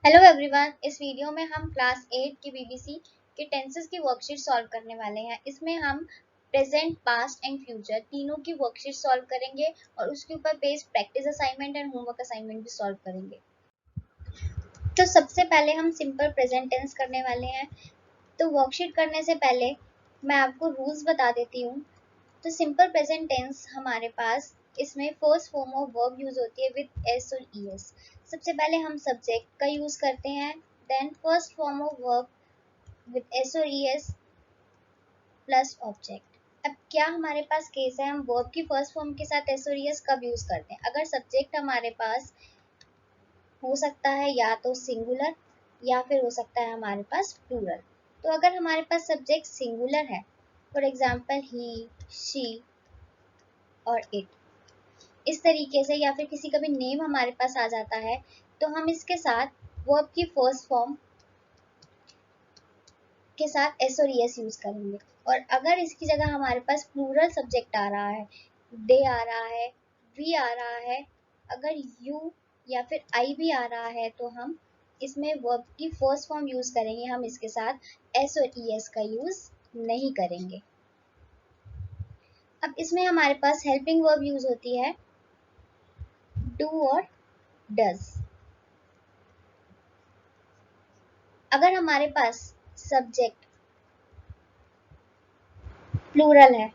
Hello everyone, इस video में हम क्लास 8 की बीबीसी के टेंसेस की वर्कशीट सॉल्व करने वाले हैं। इसमें हम प्रेजेंट, पास्ट एंड फ्यूचर तीनों की वर्कशीट सॉल्व करेंगे और उसके ऊपर based practice assignment and homework assignment भी सॉल्व करेंगे। तो सबसे पहले हम सिंपल प्रेजेंट टेंस करने वाले हैं। तो वर्कशीट करने से पहले मैं आपको रूल्स बता देती हूँ। तो सिंपल प्रेजेंट टेंस हमारे पास इसमें first form of verb use होती है विद एस और ई एस। सबसे पहले हम सब्जेक्ट का यूज करते हैं, then first form of verb with S और ई एस प्लस ऑब्जेक्ट। अब क्या हमारे पास केस है, हम वर्ब की फर्स्ट फॉर्म के साथ एस और ई एस कब यूज करते हैं? अगर सब्जेक्ट हमारे पास हो सकता है या तो सिंगुलर या फिर हो सकता है हमारे पास प्लूरल। तो अगर हमारे पास सब्जेक्ट सिंगुलर है, फॉर एग्जाम्पल ही, शी और इट, इस तरीके से, या फिर किसी का भी नेम हमारे पास आ जाता है, तो हम इसके साथ वर्ब की फर्स्ट फॉर्म के साथ एस और एस यूज करेंगे। और अगर इसकी जगह हमारे पास प्लूरल सब्जेक्ट आ रहा है, दे आ रहा है, वी आ रहा है, अगर यू या फिर आई भी आ रहा है, तो हम इसमें वर्ब की फर्स्ट फॉर्म यूज करेंगे। हम इसके साथ एस और ई एस का यूज नहीं करेंगे। अब इसमें हमारे पास हेल्पिंग वर्ब यूज होती है डू और डज। अगर हमारे पास सब्जेक्ट प्लूरल है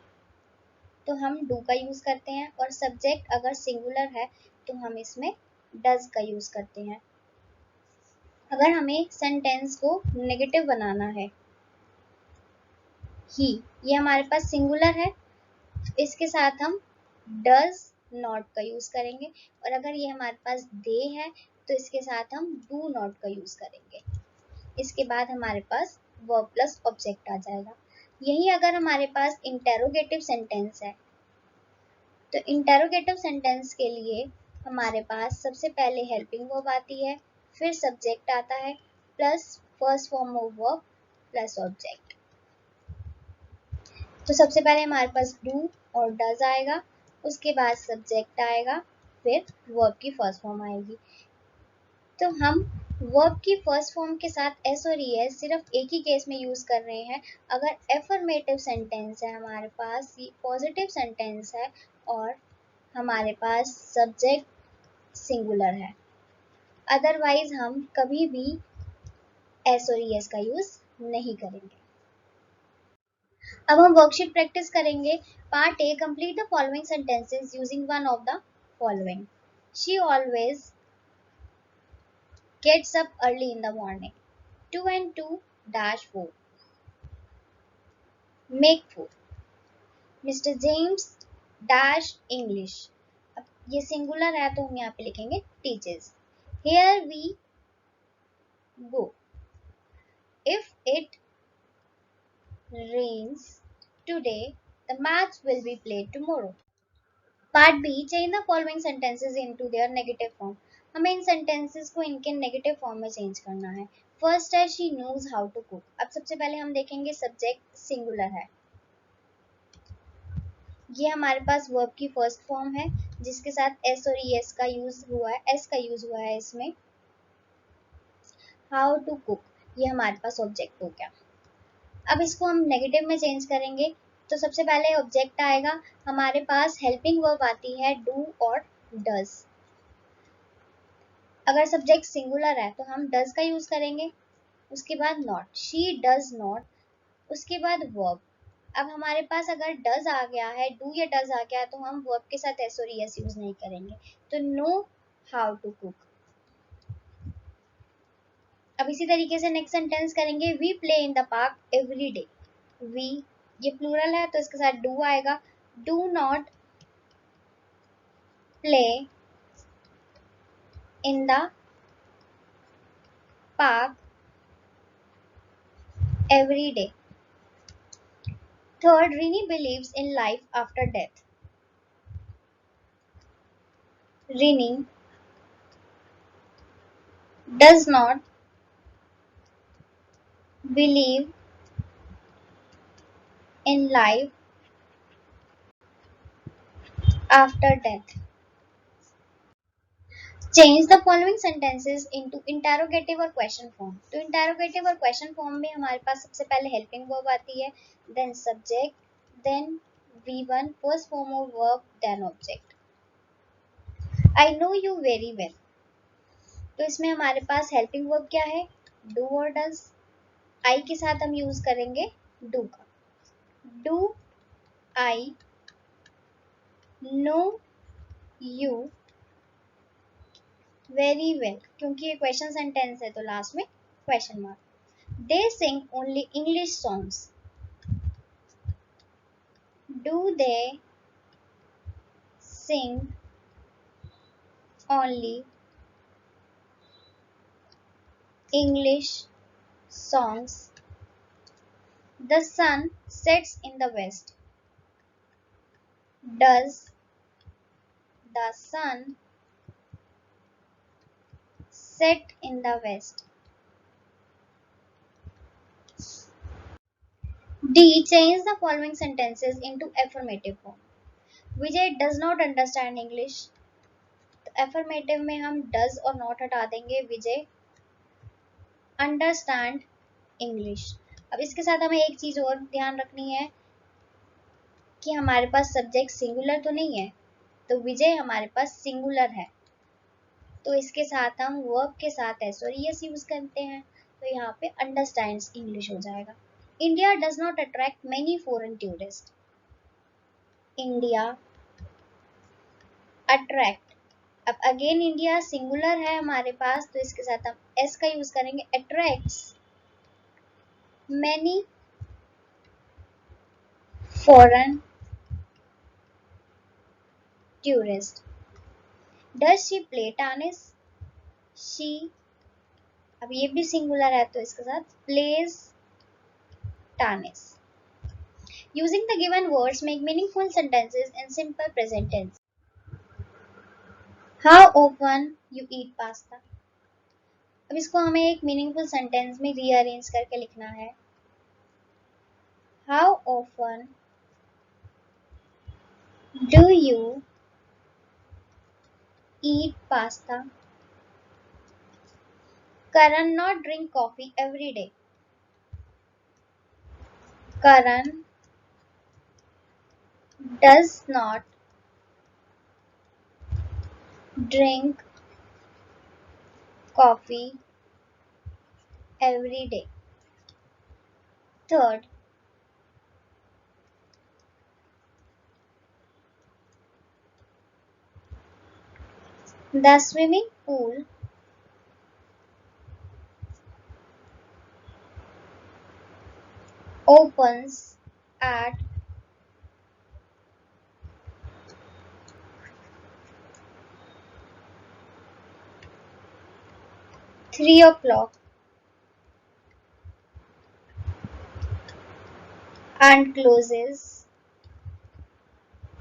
तो हम डू का यूज करते हैं, और सब्जेक्ट अगर सिंगुलर है तो हम इसमें डज का यूज करते हैं। अगर हमें सेंटेंस को नेगेटिव बनाना है, ही, ये हमारे पास सिंगुलर है, इसके साथ हम डज नॉट का यूज करेंगे। और अगर ये हमारे पास दे है तो इसके साथ हम डू नॉट का यूज करेंगे। इसके बाद हमारे पास वर्ब प्लस ऑब्जेक्ट आ जाएगा। यही अगर हमारे पास इंटेरोगेटिव सेंटेंस है, तो इंटेरोगेटिव सेंटेंस के लिए हमारे पास सबसे पहले हेल्पिंग वर्ब आती है, फिर सब्जेक्ट आता है, plus first form of verb plus object. तो सबसे पहले हमारे पास डू और डज आएगा, उसके बाद सब्जेक्ट आएगा, फिर वर्ब की फर्स्ट फॉर्म आएगी। तो हम वर्ब की फर्स्ट फॉर्म के साथ एस और ई एस सिर्फ एक ही केस में यूज कर रहे हैं, अगर एफर्मेटिव सेंटेंस है हमारे पास, पॉजिटिव सेंटेंस है और हमारे पास सब्जेक्ट सिंगुलर है। अदरवाइज हम कभी भी एस और ई एस का यूज नहीं करेंगे। अब हम वर्कशीट प्रैक्टिस करेंगे। Part A, complete the following sentences using one of the following. She always gets up early in the morning. 2 and 2 dash 4. Make 4. Mr. James dash English. अब ये singular है तो हम यहाँ पे लिखेंगे teaches. Here we go. If it rains today, the match will be played tomorrow. Part B, change the following sentences into their negative form. हमें इन sentences को इनके negative form में change करना है। First है she knows how to cook. अब सबसे पहले हम देखेंगे subject singular है, ये हमारे पास वर्ब की फर्स्ट फॉर्म है जिसके साथ एस और ई एस का यूज हुआ है, एस का यूज हुआ है इसमें। हाउ टू कुक, ये हमारे पास ऑब्जेक्ट हो गया। अब इसको हम नेगेटिव में चेंज करेंगे। तो सबसे पहले ऑब्जेक्ट आएगा, हमारे पास हेल्पिंग वर्ब आती है डू और डज। अगर सब्जेक्ट सिंगुलर है तो हम डज का यूज करेंगे, उसके बाद नॉट, शी डज नॉट, उसके बाद वर्ब। अब हमारे पास अगर डज आ गया है, डू या डज आ गया है, तो हम वर्ब के साथ एस और एस यूज नहीं करेंगे। तो नो हाउ टू कुक। अब इसी तरीके से नेक्स्ट सेंटेंस करेंगे, we play in the park every day. We, ये प्लूरल है तो इसके साथ डू आएगा। Do not play in the park every day. Third, Rini believes in life after death. Rini does not believe in life after death. Change the following sentences into interrogative और question form. तो interrogative और question form में हमारे पास सबसे पहले helping verb आती है, then subject, then V1 first form of verb, then object. I know you very well. तो इसमें हमारे पास हेल्पिंग वर्ब क्या है, डू और डज। आई के साथ हम यूज करेंगे डू का। Do I know you very well, क्योंकि ये क्वेश्चन सेंटेंस है तो लास्ट में question mark. They sing only English songs. Do they sing only English songs. The sun sets in the west. Does the sun set in the west? D. Change the following sentences into affirmative form. Vijay does not understand English. तो affirmative में हम does और not हटा देंगे, विजय understand English। अब इसके साथ हमें एक चीज और ध्यान रखनी है कि हमारे पास सब्जेक्ट सिंगुलर तो नहीं है, तो विजय हमारे पास सिंगुलर है, तो इसके साथ हम वर्ब के साथ एस और ईएस यूज करते हैं, तो यहाँ पे अंडरस्टैंड्स इंग्लिश हो जाएगा। India does not attract many foreign tourist. India attract, अब अगेन इंडिया सिंगुलर है हमारे पास, तो इसके साथ हम एस का यूज करेंगे, attracts many foreign tourist. Does she play tennis. She, अब ये भी सिंगुलर है तो इसके साथ plays tennis. Using the given words, make meaningful sentences in simple present tense. How often you eat pasta? अब इसको हमें एक मीनिंगफुल सेंटेंस में रीअरेंज करके लिखना है। How often do you eat pasta? Karan not drink coffee every day. Karan does not drink coffee every day. Third, the swimming pool opens at 3 o'clock and closes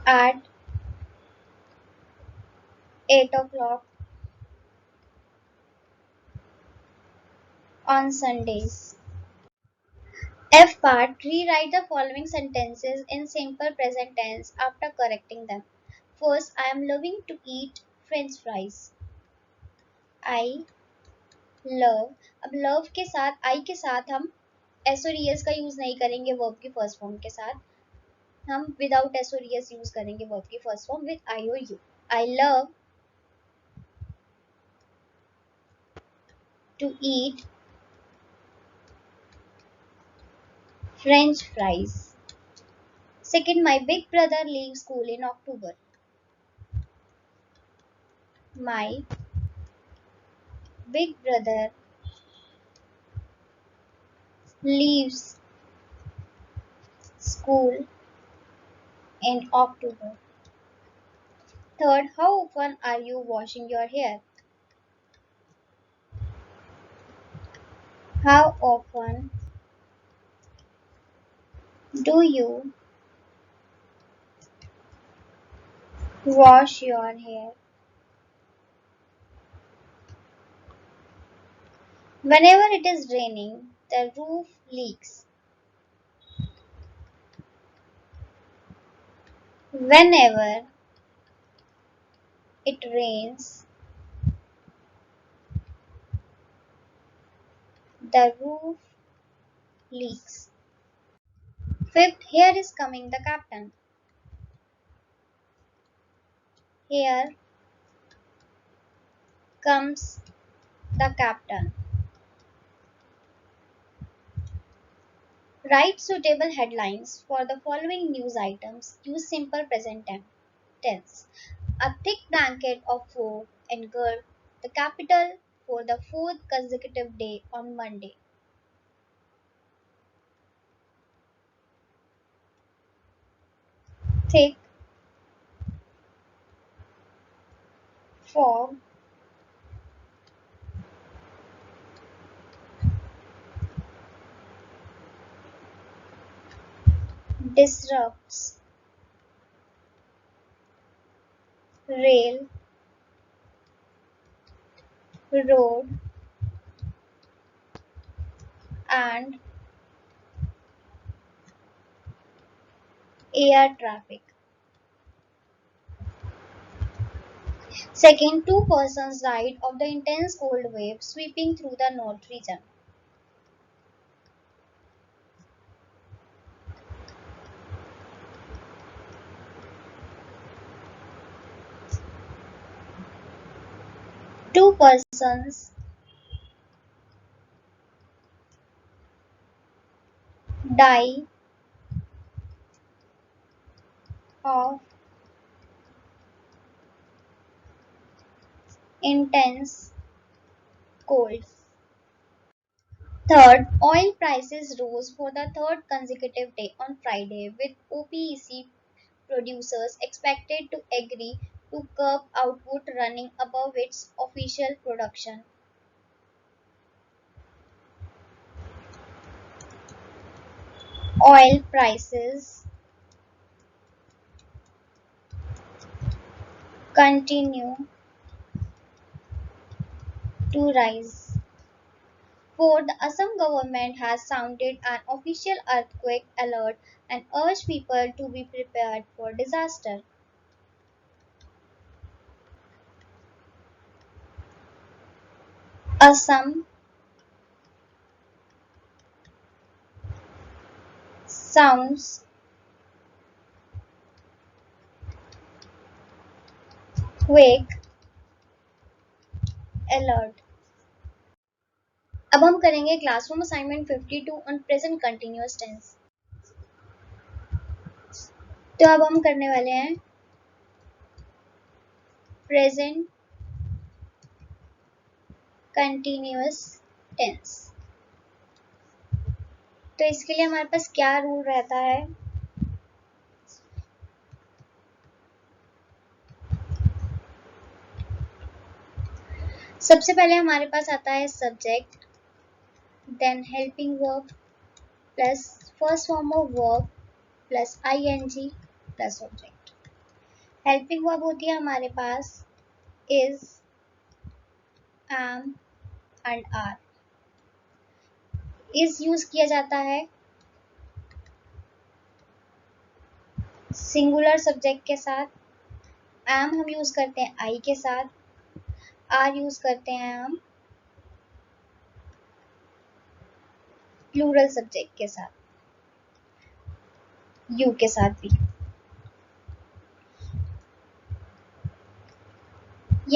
at 8 o'clock on Sundays. F part, rewrite the following sentences in simple present tense after correcting them. First, I am loving to eat French fries. I love, अब love के साथ I के साथ हम S और ES का use नहीं करेंगे verb की फर्स्ट फॉर्म के साथ, हम विदाउट S और ES यूज करेंगे verb की first form with I or you. I love to eat French fries. Second, my big brother leaves school in October. My big brother leaves school in October. Third, how often are you washing your hair? How often do you wash your hair? Whenever it is raining, the roof leaks. Whenever it rains, The roof leaks. Fifth, here is coming the captain. Here comes the captain. Write suitable headlines for the following news items. Use simple present tense. A thick blanket of fog engulfed the capital for the fourth consecutive day on Monday. Thick fog disrupts rail, road, and air traffic. Second, two persons died of the intense cold wave sweeping through the north region. Two persons die of intense cold. Third, oil prices rose for the third consecutive day on Friday, with OPEC producers expected to agree to curb output running above its official production. Oil prices continue to rise. Fourth, the Assam government has sounded an official earthquake alert and urged people to be prepared for disaster. Assam sounds quake alert. अब हम करेंगे classroom assignment 52 on present continuous tense. तो अब हम करने वाले हैं present continuous tense. तो इसके लिए हमारे पास क्या रूल रहता है? सबसे पहले हमारे पास आता है subject, then helping verb plus first form of verb plus ING plus object. Helping verb होती है हमारे पास is, am and are. Is use किया जाता है सिंगुलर सब्जेक्ट के साथ, एम हम यूज करते हैं आई के साथ, आर यूज करते हैं हम प्लूरल सब्जेक्ट के साथ, यू के साथ भी।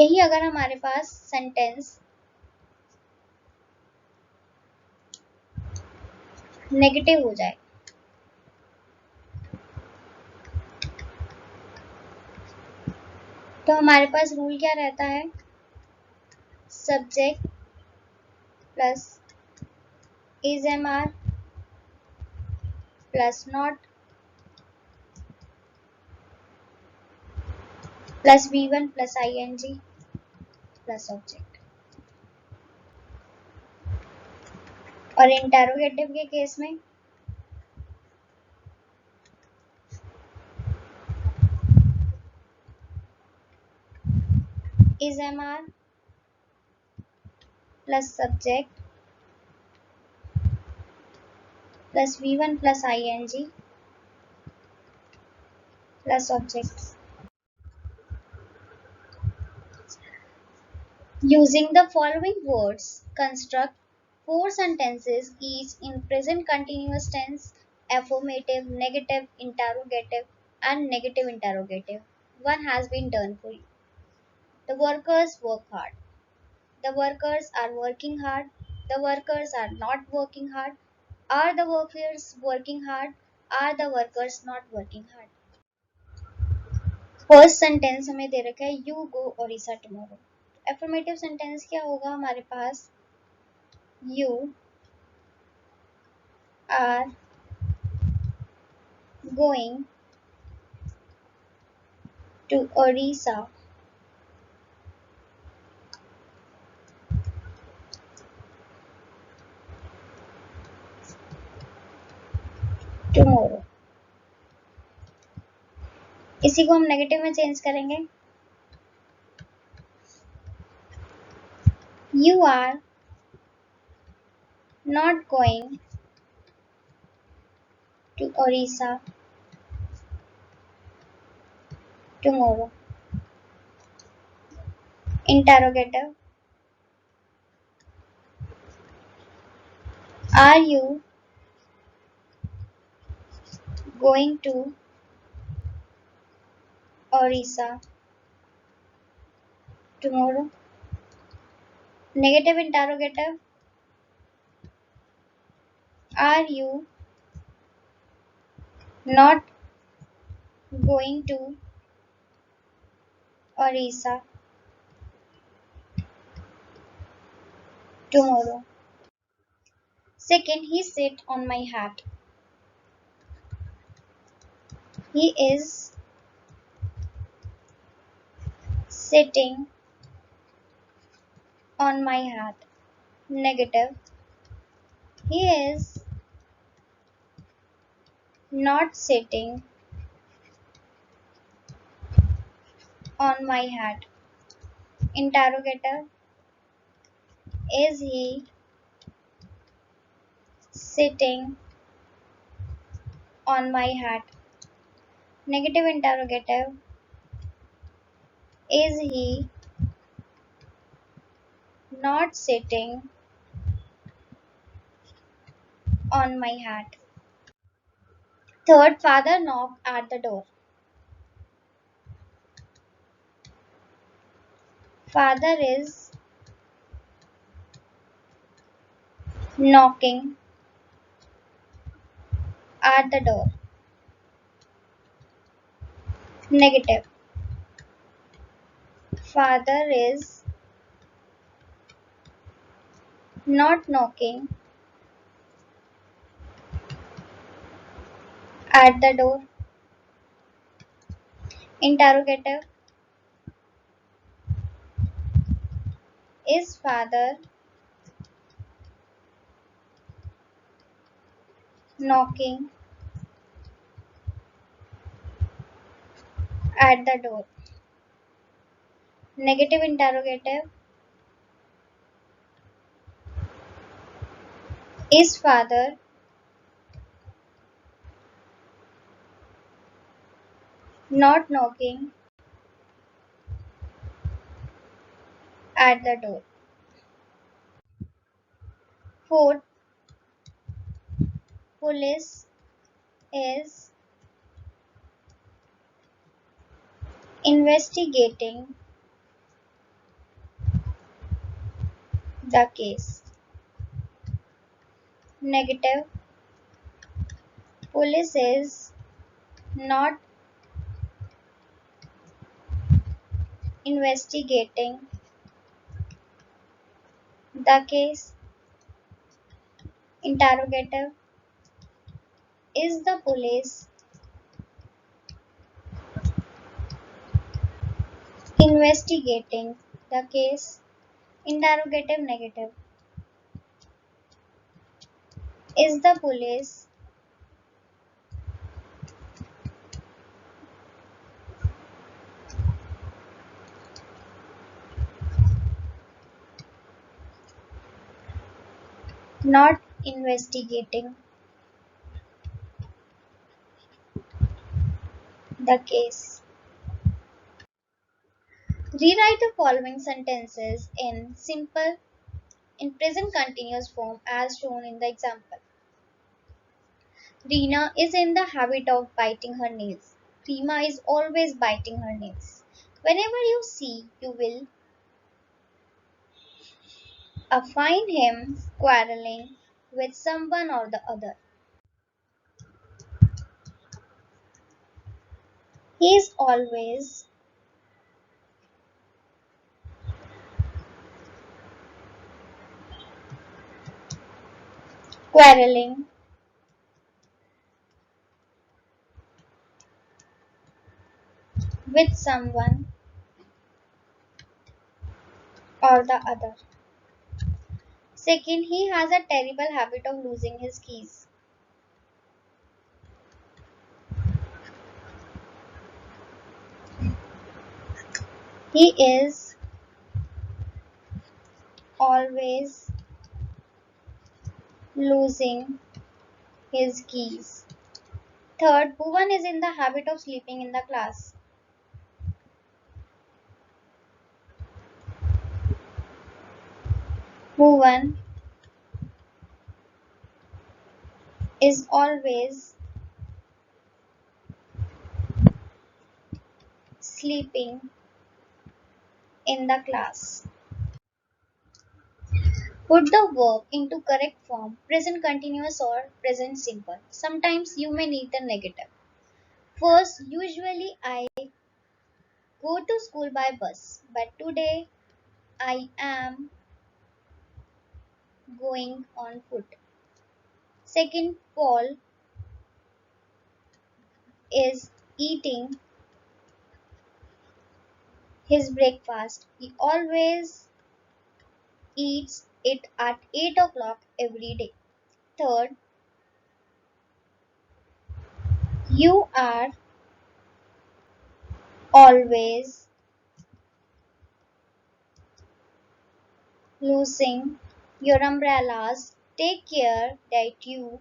यही अगर हमारे पास सेंटेंस नेगेटिव हो जाए तो हमारे पास रूल क्या रहता है? Subject plus is am are plus not plus V one plus I N G plus object. और इंटेरोगेटिव के केस में is am are plus subject plus V one plus I N G plus object. Using the following words, construct Four sentences, each in present continuous tense, affirmative, negative, interrogative, and negative interrogative. One has been done for you. The workers work hard. The workers are working hard. The workers are not working hard. Are the workers working hard? Are the workers not working hard? First sentence हमें दे रखा है you go Odisha tomorrow. Affirmative sentence क्या होगा हमारे पास? You are going to Odisha tomorrow. इसी को हम नेगेटिव में चेंज करेंगे. You are not going to Odisha tomorrow. Interrogative. Are you going to Odisha tomorrow. Negative interrogative. Are you not going to Orissa tomorrow. Second, he sit on my hat. He is sitting on my hat. Negative. He is not sitting on my hat. Interrogative. Is he sitting on my hat? Negative interrogative. Is he not sitting on my hat? Third, father knocked at the door. Father is knocking at the door. Negative. Father is not knocking at the door. Interrogative. Is father knocking at the door? Negative interrogative. Is father not knocking at the door? Fourth, police is investigating the case. Negative. Police is not investigating the case. Interrogative. Is the police investigating the case? Interrogative. Negative. Is the police not investigating the case? Rewrite the following sentences in simple in present continuous form as shown in the example. Reena is in the habit of biting her nails. Reema is always biting her nails. Whenever you see, you will find him quarreling with someone or the other. He is always quarreling with someone or the other. Second, he has a terrible habit of losing his keys. He is always losing his keys. Third, Bhuvan is in the habit of sleeping in the class. Bhuvan is always sleeping in the class. Put the verb into correct form, present continuous or present simple. Sometimes you may need the negative. First, usually I go to school by bus, but today I am going on foot. Second, Paul is eating his breakfast. He always eats it at 8 o'clock every day. Third, you are always losing your umbrellas. Take care that you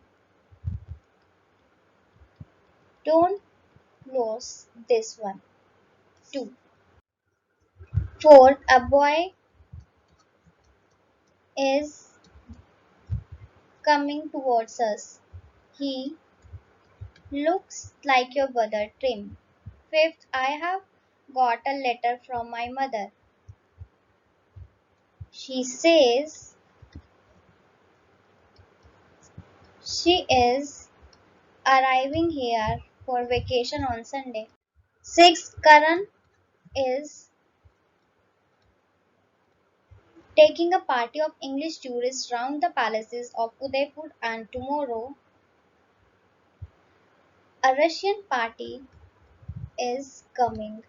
don't lose this one too. Fourth, a boy is coming towards us. He looks like your brother Trim. Fifth, I have got a letter from my mother. She says she is arriving here for vacation on Sunday. Sixth, Karan is taking a party of English tourists round the palaces of Udaipur, and tomorrow a Russian party is coming.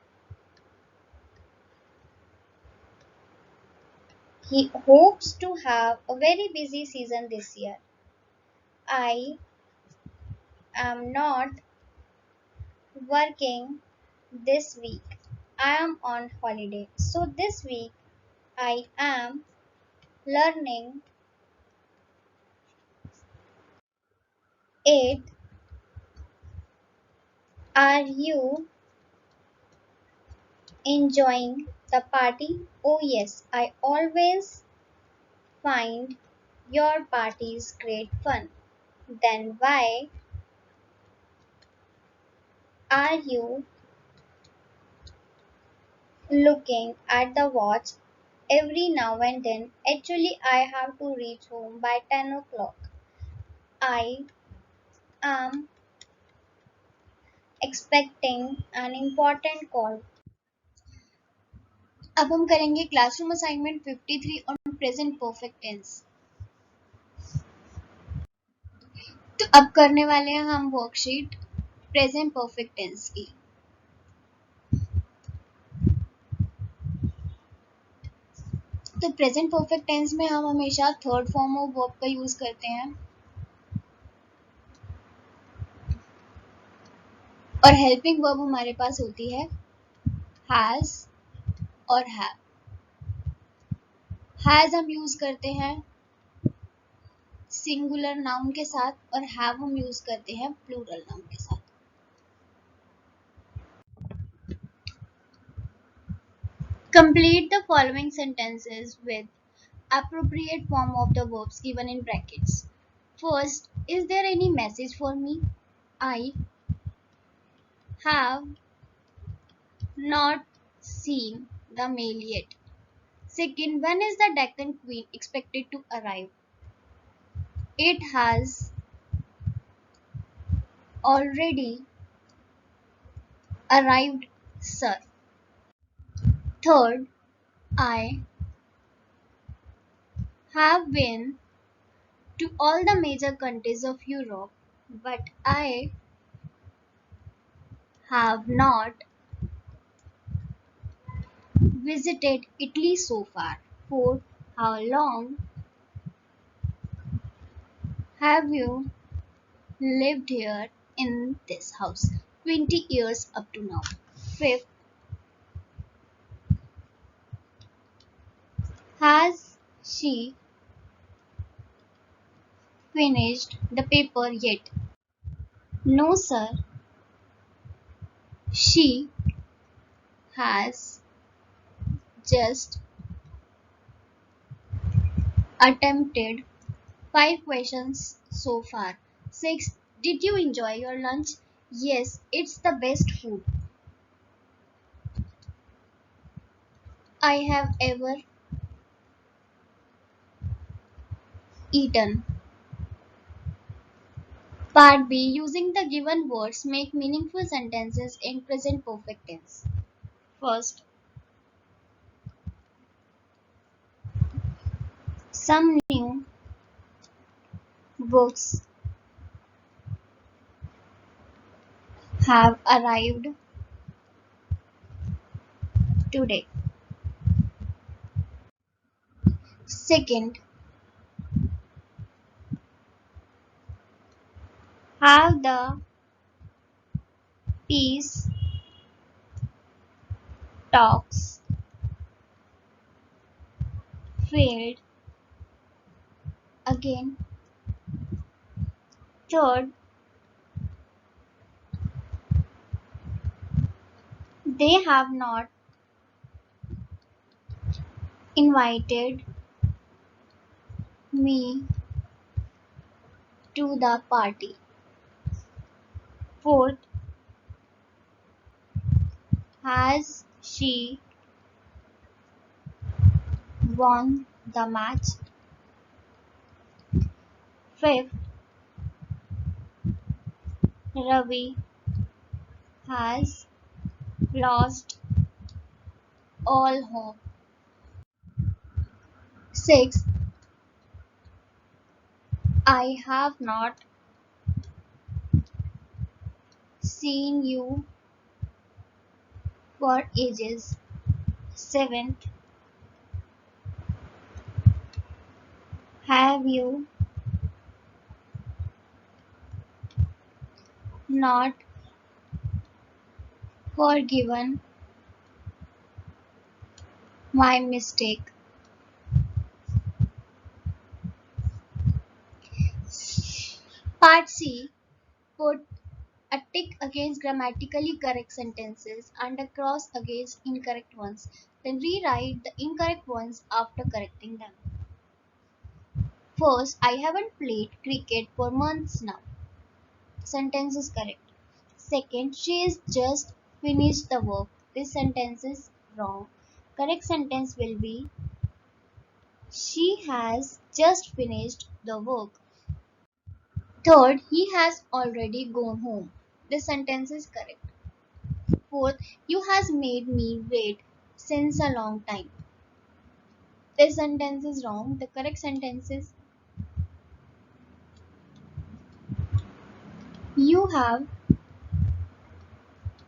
He hopes to have a very busy season this year. I am not working this week. I am on holiday. So this week I am learning it. Are you enjoying the party? Oh yes, I always find your parties great fun. Then why are you looking at the watch every now and then? Actually, I have to reach home by 10 o'clock. I am expecting an important call. अब हम करेंगे classroom assignment 53 on present perfect tense. तो अब करने वाले हैं हम worksheet present perfect tense की। तो प्रेजेंट परफेक्ट टेंस में हम हमेशा थर्ड फॉर्म ऑफ वर्ब का यूज करते हैं और हेल्पिंग वर्ब हमारे पास होती है हैज और हैव। हैज हम यूज करते हैं सिंगुलर नाउन के साथ और हैव हम यूज करते हैं प्लूरल नाउन के साथ। Complete the following sentences with appropriate form of the verbs given in brackets. First, is there any message for me? I have not seen the mail yet. Second, when is the Deccan Queen expected to arrive? It has already arrived, sir. Third, I have been to all the major countries of Europe, but I have not visited Italy so far. Fourth, how long have you lived here in this house? 20 years up to now. Fifth, has she finished the paper yet? No, sir. She has just attempted 5 questions so far. 6. Did you enjoy your lunch? Yes, it's the best food I have ever eaten. Part B. Using the given words, make meaningful sentences in present perfect tense. First, some new books have arrived today. Second, have the peace talks failed again? Third, they have not invited me to the party. Fourth, has she won the match? Fifth, Ravi has lost all hope. Sixth, I have not seen you for ages. Seventh, have you not forgiven my mistake? Part C. Put a tick against grammatically correct sentences and a cross against incorrect ones. Then rewrite the incorrect ones after correcting them. First, I haven't played cricket for months now. Sentence is correct. Second, she is just finished the work. This sentence is wrong. Correct sentence will be she has just finished the work. Third, he has already gone home. This sentence is correct. Fourth, you has made me wait since a long time. This sentence is wrong. The correct sentence is you have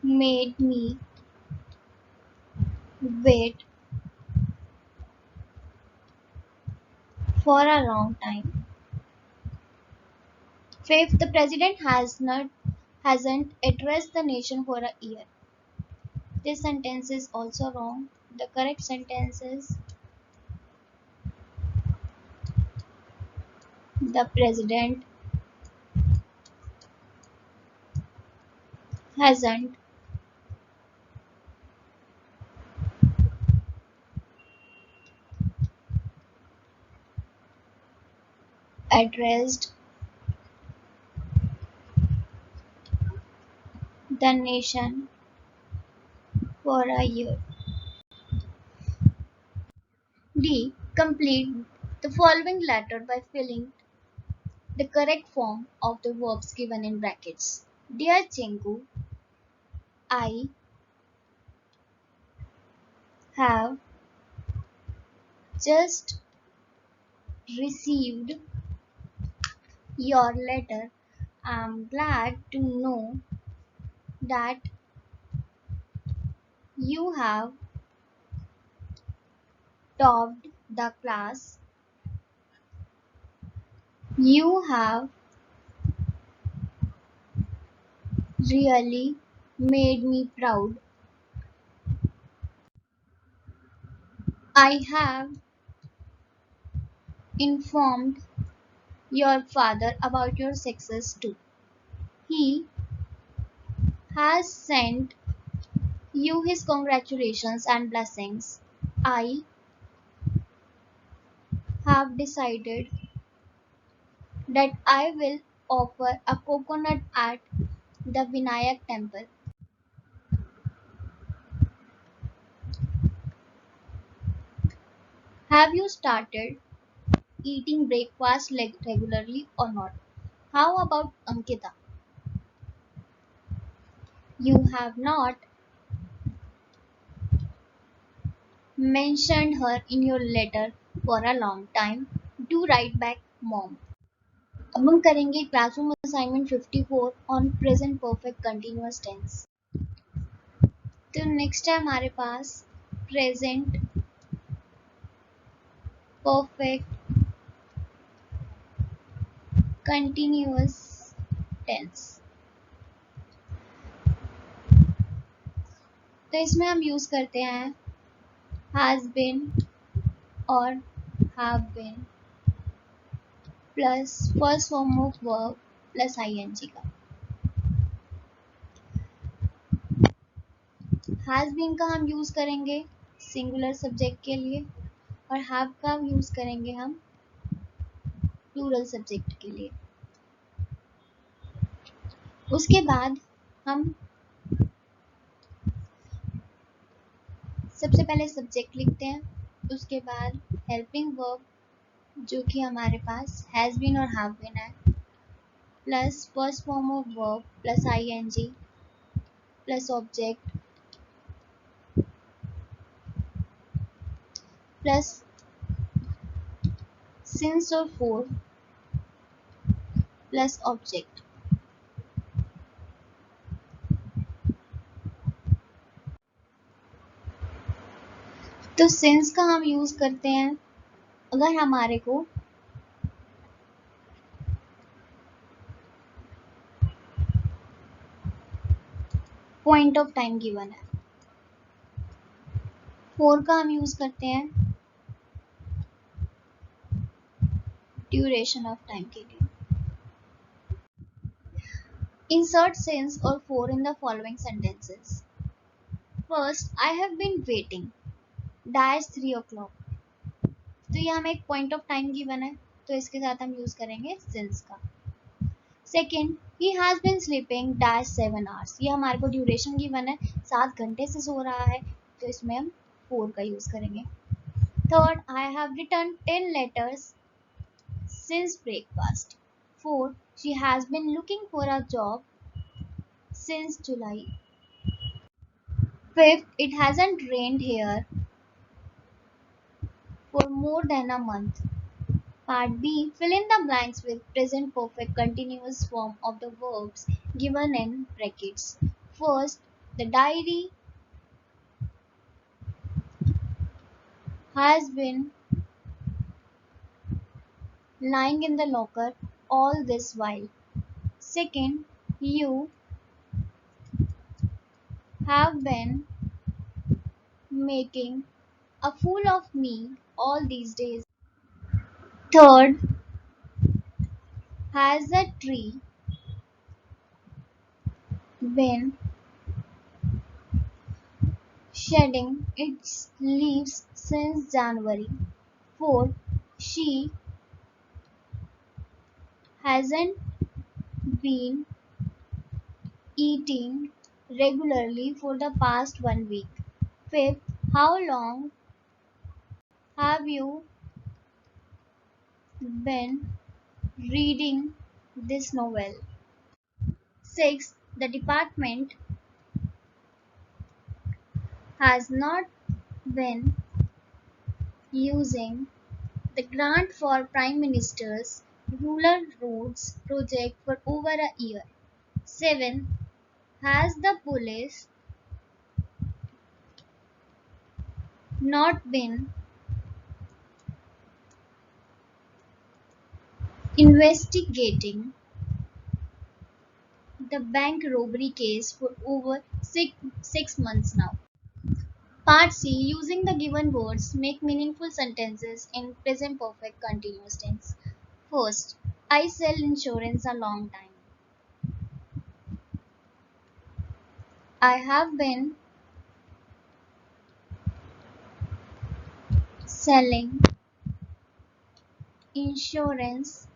made me wait for a long time. Fifth, the president hasn't addressed the nation for a year. This sentence is also wrong. The correct sentence is the president hasn't addressed the nation for a year. D. Complete the following letter by filling the correct form of the verbs given in brackets. Dear Chingu, I have just received your letter. I'm glad to know that you have topped the class. You have really made me proud. I have informed your father about your success too. He has sent you his congratulations and blessings. I have decided that I will offer a coconut at the Vinayak temple. Have you started eating breakfast regularly or not? How about Ankita? You have not mentioned her in your letter for a long time. Do write back, mom. अब हम करेंगे classroom assignment 54 on present perfect continuous tense. तो next है हमारे पास present perfect continuous tense. तो इसमें हम यूज करते हैं हैज बीन और have been plus first form of verb plus I N G का. हैज बीन का हम यूज करेंगे सिंगुलर सब्जेक्ट के लिए और हैव का यूज करेंगे हम प्लूरल सब्जेक्ट के लिए. उसके बाद हम सबसे पहले सब्जेक्ट लिखते हैं, उसके बाद हेल्पिंग वर्ब जो कि हमारे पास हैज बीन और हैव बीन है plus first form of verb plus ING plus object plus since और फोर प्लस ऑब्जेक्ट. तो सिंस का हम यूज करते हैं अगर हमारे को पॉइंट ऑफ टाइम गिवन है. फोर का हम यूज करते हैं ड्यूरेशन ऑफ टाइम के लिए. इंसर्ट सिंस और for in the following sentences. First, I have been waiting dash 3 o'clock. तो ये हमें एक पॉइंट ऑफ टाइम गिवन है तो इसके साथ हम यूज करेंगे सिंस का. Second, he has been sleeping dash 7 hours. ये हमारे को ड्यूरेशन गिवन है 7 घंटे से सो रहा है तो इसमें हम 4 का यूज करेंगे. Third, I have return 10 letters since breakfast. Fourth, she has been looking for a job since July. Fifth, it hasn't rained here for more than a month. Part B. Fill in the blanks with present perfect continuous form of the verbs given in brackets. First, the diary has been lying in the locker all this while. Second, you have been making a fool of me all these days. Third, has the tree been shedding its leaves since January? Fourth, she hasn't been eating regularly for the past 1 week. Fifth, how long have you been reading this novel? Sixth, the department has not been using the grant for Prime Minister's Rural Roads project for over a year. Seventh, has the police not been investigating the bank robbery case for over six months now? Part C. Using the given words, make meaningful sentences in present perfect continuous tense. First, I sell insurance a long time. I have been selling insurance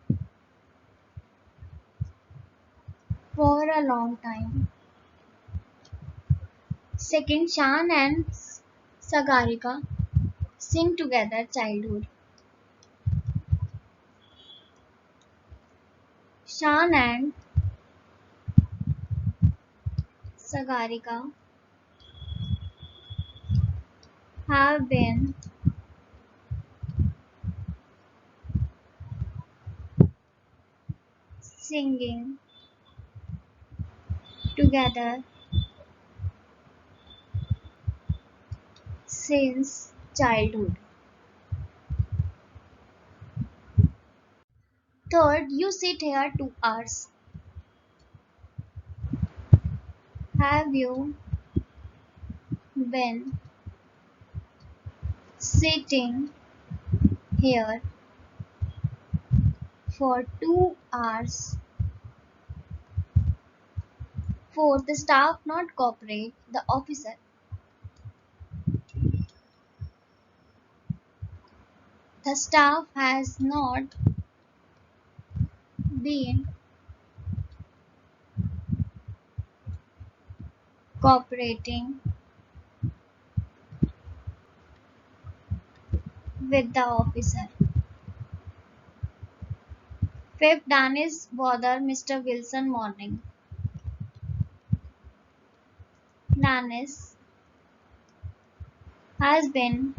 for a long time. Second, Shan and Sagarika sing together childhood. Shan and Sagarika have been singing together since childhood. Third, you sit here 2 hours. Have you been sitting here for 2 hours? Fourth, the staff not cooperate. The officer. The staff has not been cooperating with the officer. Fifth, Danish bother Mr. Wilson morning. Danish has been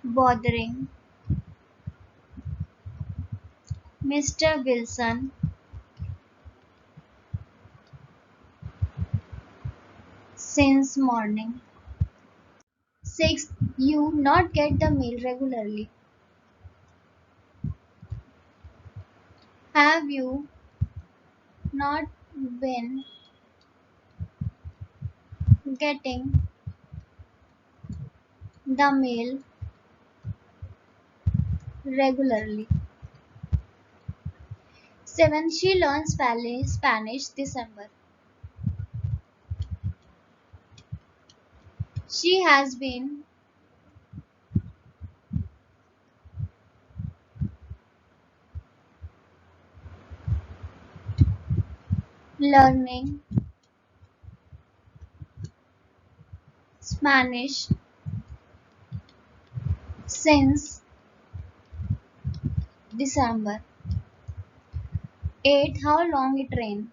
bothering Mr. Wilson since morning. Sixth, you not get the mail regularly. Have you not been getting the mail regularly? Seven, she learns Spanish December. She has been learning Spanish since December. 8. How long it rain?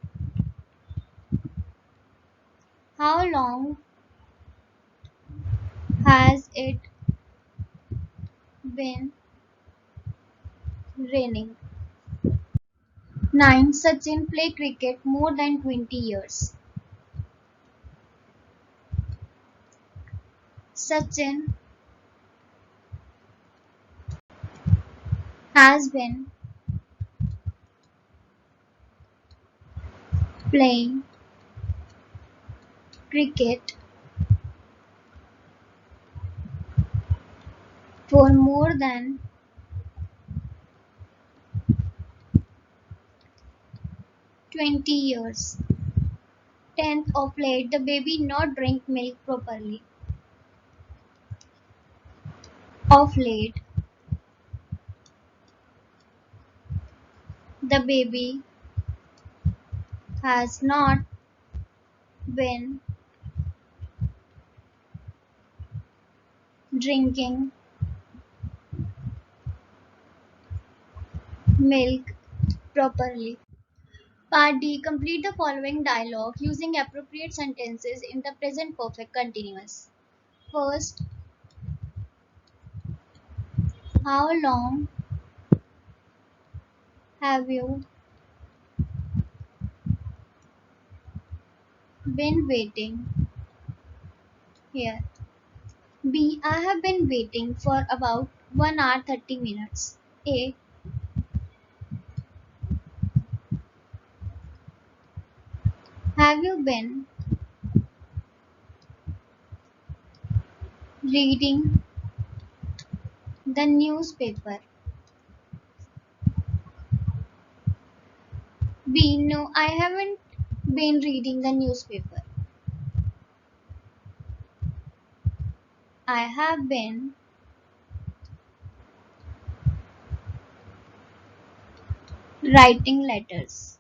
How long has it been raining? 9. Sachin play cricket more than 20 years. Sachin has been playing cricket for more than 20 years. 10th, of late the baby not drink milk properly. Of late The baby has not been drinking milk properly. Part D. Complete the following dialogue using appropriate sentences in the present perfect continuous. First, how long have you been waiting here? B. I have been waiting for about 1 hour 30 minutes. A. Have you been reading the newspaper? B. No, I haven't been reading the newspaper. I have been writing letters.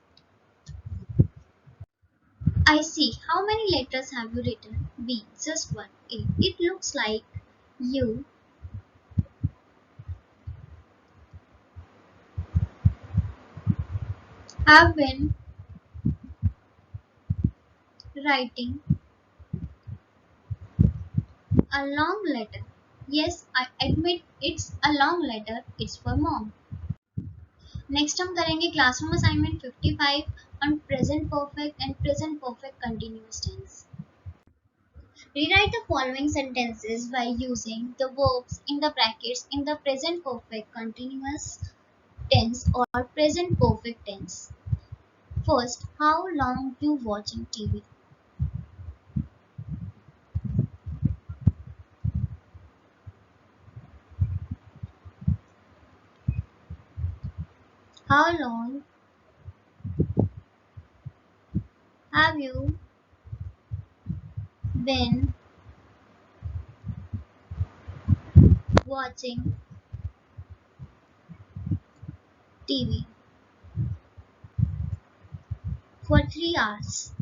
I see. How many letters have you written? B. Just one. A. It looks like you have been writing a long letter. Yes, I admit it's a long letter. It's for mom. Next हम करेंगे classroom assignment 55 on present perfect and present perfect continuous tense. Rewrite the following sentences by using the verbs in the brackets in the present perfect continuous tense or present perfect tense. First, how long you watching TV? How long have you been watching TV? For 3 hours.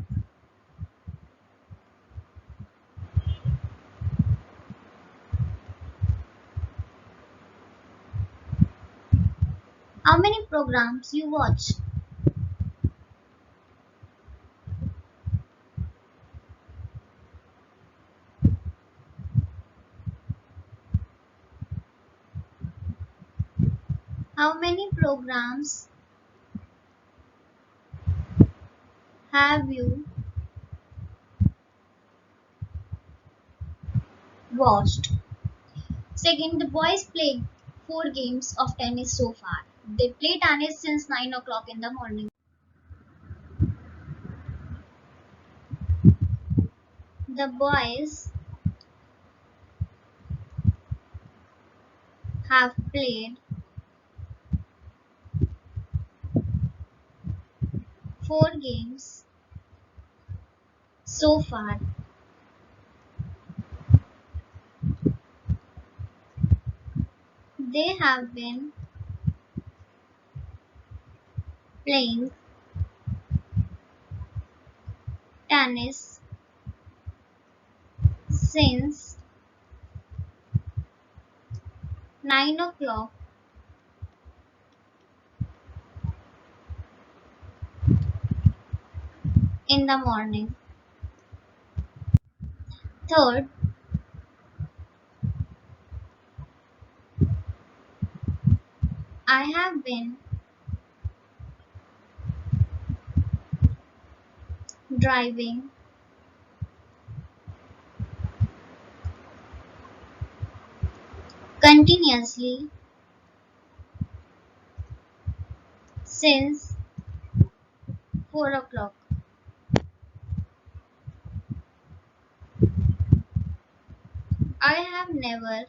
How many programs you watch? How many programs have you watched? Second, the boys played 4 games of tennis so far. They play tennis since 9 o'clock in the morning. The boys have played 4 games so far. They have been playing tennis since 9 o'clock in the morning. Third, I have been driving continuously since 4 o'clock. I have never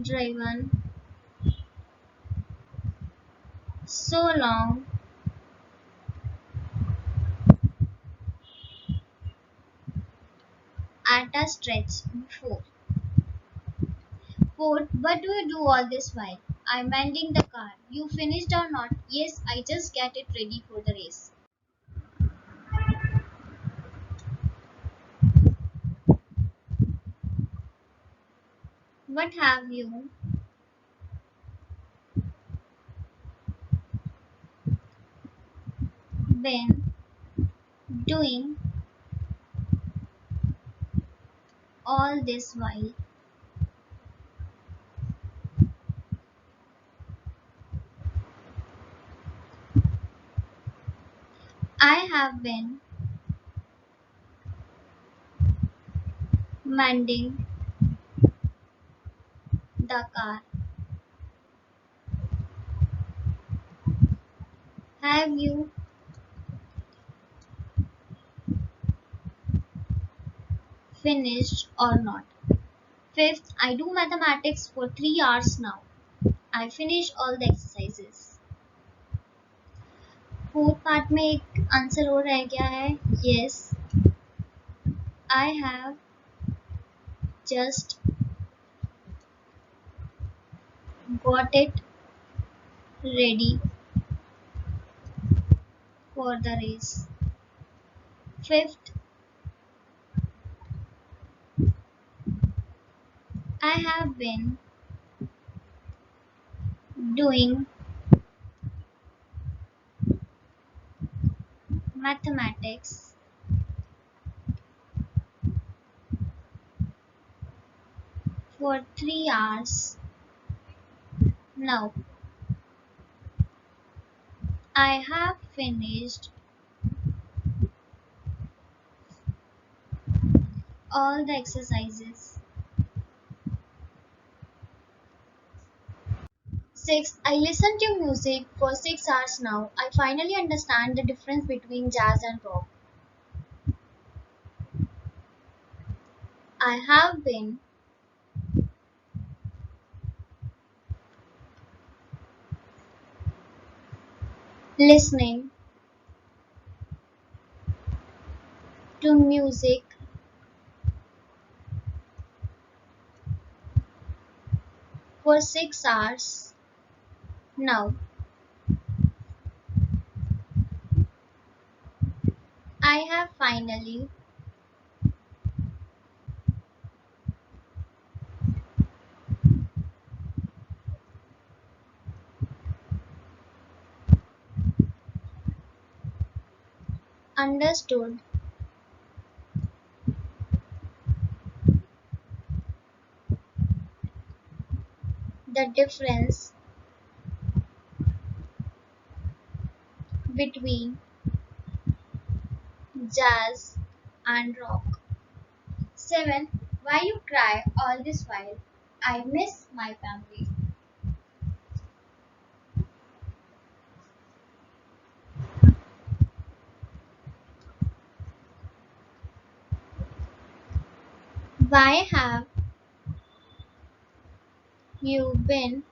driven so long at a stretch before. Fourth, what do you do all this while? I'm mending the car. You finished or not? Yes, I just get it ready for the race. What have you been doing all this while? I have been mending the car. Have you finished or not? Fifth, I do mathematics for 3 hours now. I finish all the exercises. Fourth part में एक answer और रह गया है. Yes, I have just got it ready for the race. Fifth, I have been doing mathematics for 3 hours now. I have finished all the exercises. Sixth, I listen to music for 6 hours now. I finally understand the difference between jazz and rock. I have been listening to music for 6 hours now. I have finally understood the difference between jazz and rock. 7. Why you cry all this while? I miss my family. Why have you been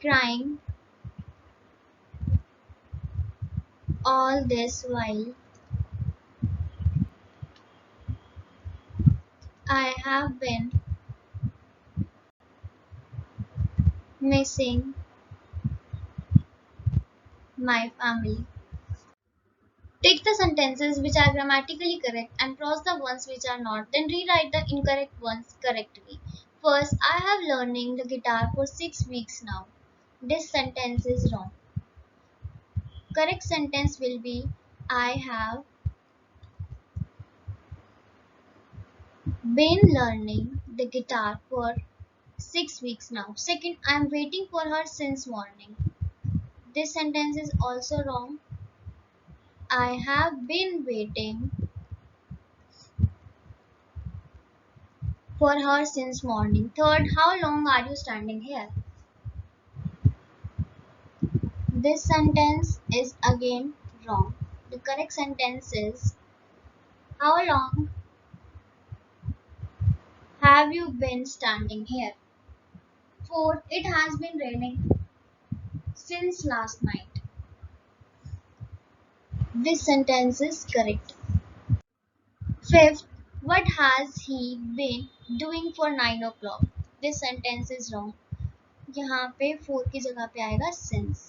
crying all this while? I have been missing my family. Take the sentences which are grammatically correct and cross the ones which are not. Then rewrite the incorrect ones correctly. First, I have learning the guitar for 6 weeks now. This sentence is wrong. Correct sentence will be I have been learning the guitar for 6 weeks now. Second, I am waiting for her since morning. This sentence is also wrong. I have been waiting for her since morning. Third, how long are you standing here? This sentence is again wrong. The correct sentence is how long have you been standing here? Fourth, it has been raining since last night. This sentence is correct. Fifth, what has he been doing for 9 o'clock? This sentence is wrong. यहाँ पे for की जगह पे आएगा since.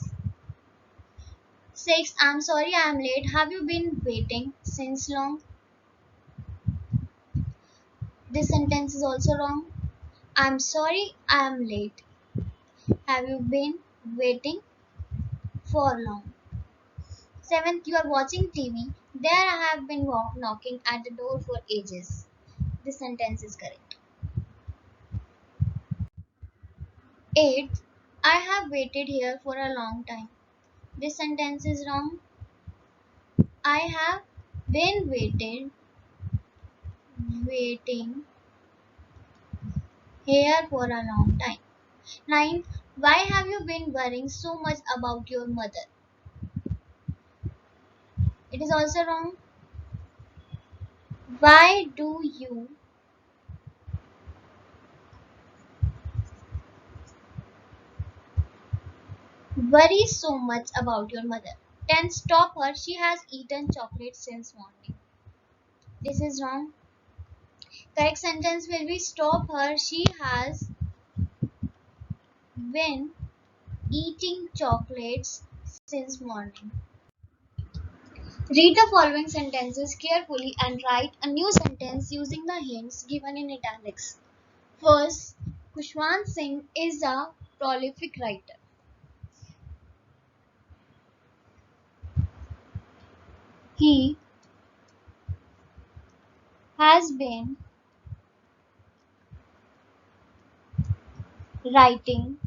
6. I am sorry I am late, have you been waiting since long? This sentence is also wrong. I am sorry I am late, have you been waiting for long? 7th, you are watching TV. There I have been knocking at the door for ages. This sentence is correct. 8th, I have waited here for a long time. This sentence is wrong. I have been waiting here for a long time. 9th, why have you been worrying so much about your mother? It is also wrong. Why do you worry so much about your mother? 10th, stop her. She has eaten chocolate since morning. This is wrong. Correct sentence will be stop her. She has been eating chocolates since morning. Read the following sentences carefully and write a new sentence using the hints given in italics. First, Kushwant Singh is a prolific writer. He has been writing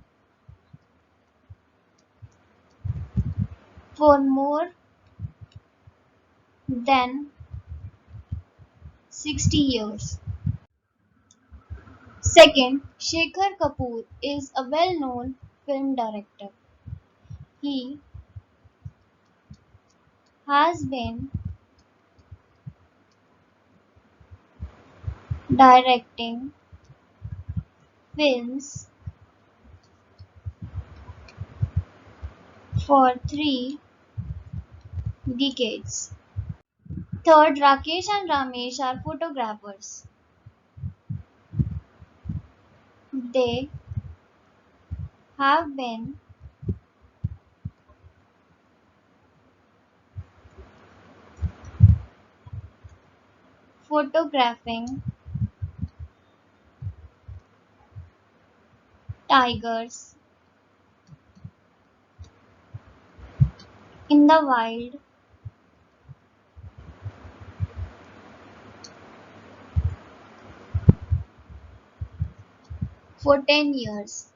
for more than 60 years. Second, Shekhar Kapoor is a well-known film director. He has been directing films for 3 decades. Third, Rakesh and Ramesh are photographers. They have been photographing tigers in the wild for 10 years.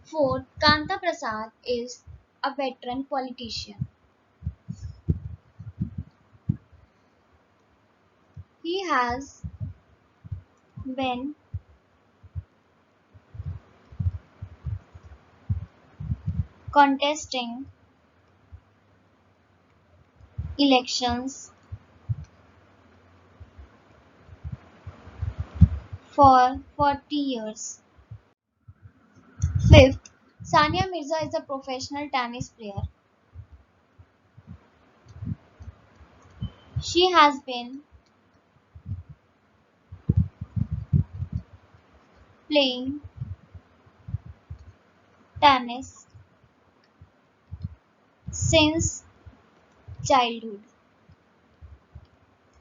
Fourth, Kanta Prasad is a veteran politician. He has been contesting elections for 40 years. Fifth, Sania Mirza is a professional tennis player. She has been playing tennis since childhood.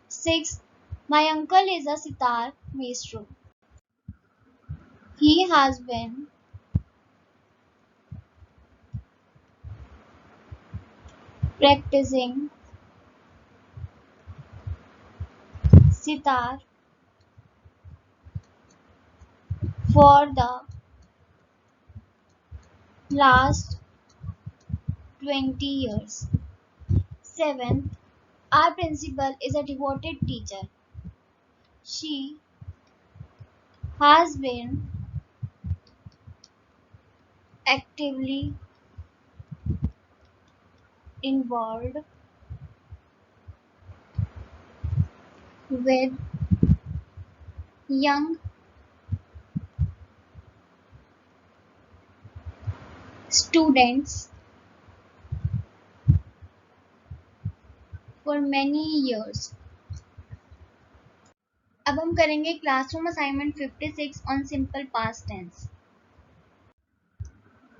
Sixth, my uncle is a sitar maestro. He has been practicing sitar for the last 20 years. Seventh, our principal is a devoted teacher. She has been actively involved with young students for many years. अब हम करेंगे classroom assignment 56 on simple past tense.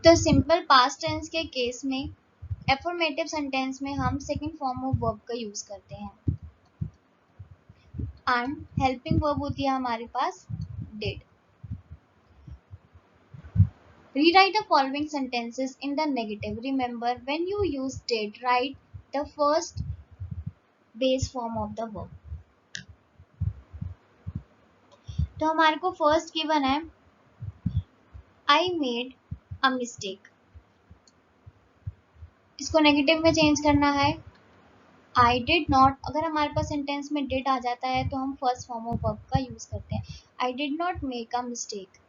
तो simple past tense के case में affirmative sentence में हम second form of verb का use करते हैं एंड हेल्पिंग वर्ब होती है हमारे पास did. Rewrite the following sentences in the negative. Remember, when you use did, write the first base form of the verb. तो हमारे को फर्स्ट गिवन है I made a mistake. इसको नेगेटिव में चेंज करना है I did not। अगर हमारे पास सेंटेंस में did आ जाता है तो हम फर्स्ट फॉर्म ऑफ वर्ब का यूज करते हैं I did not make a mistake.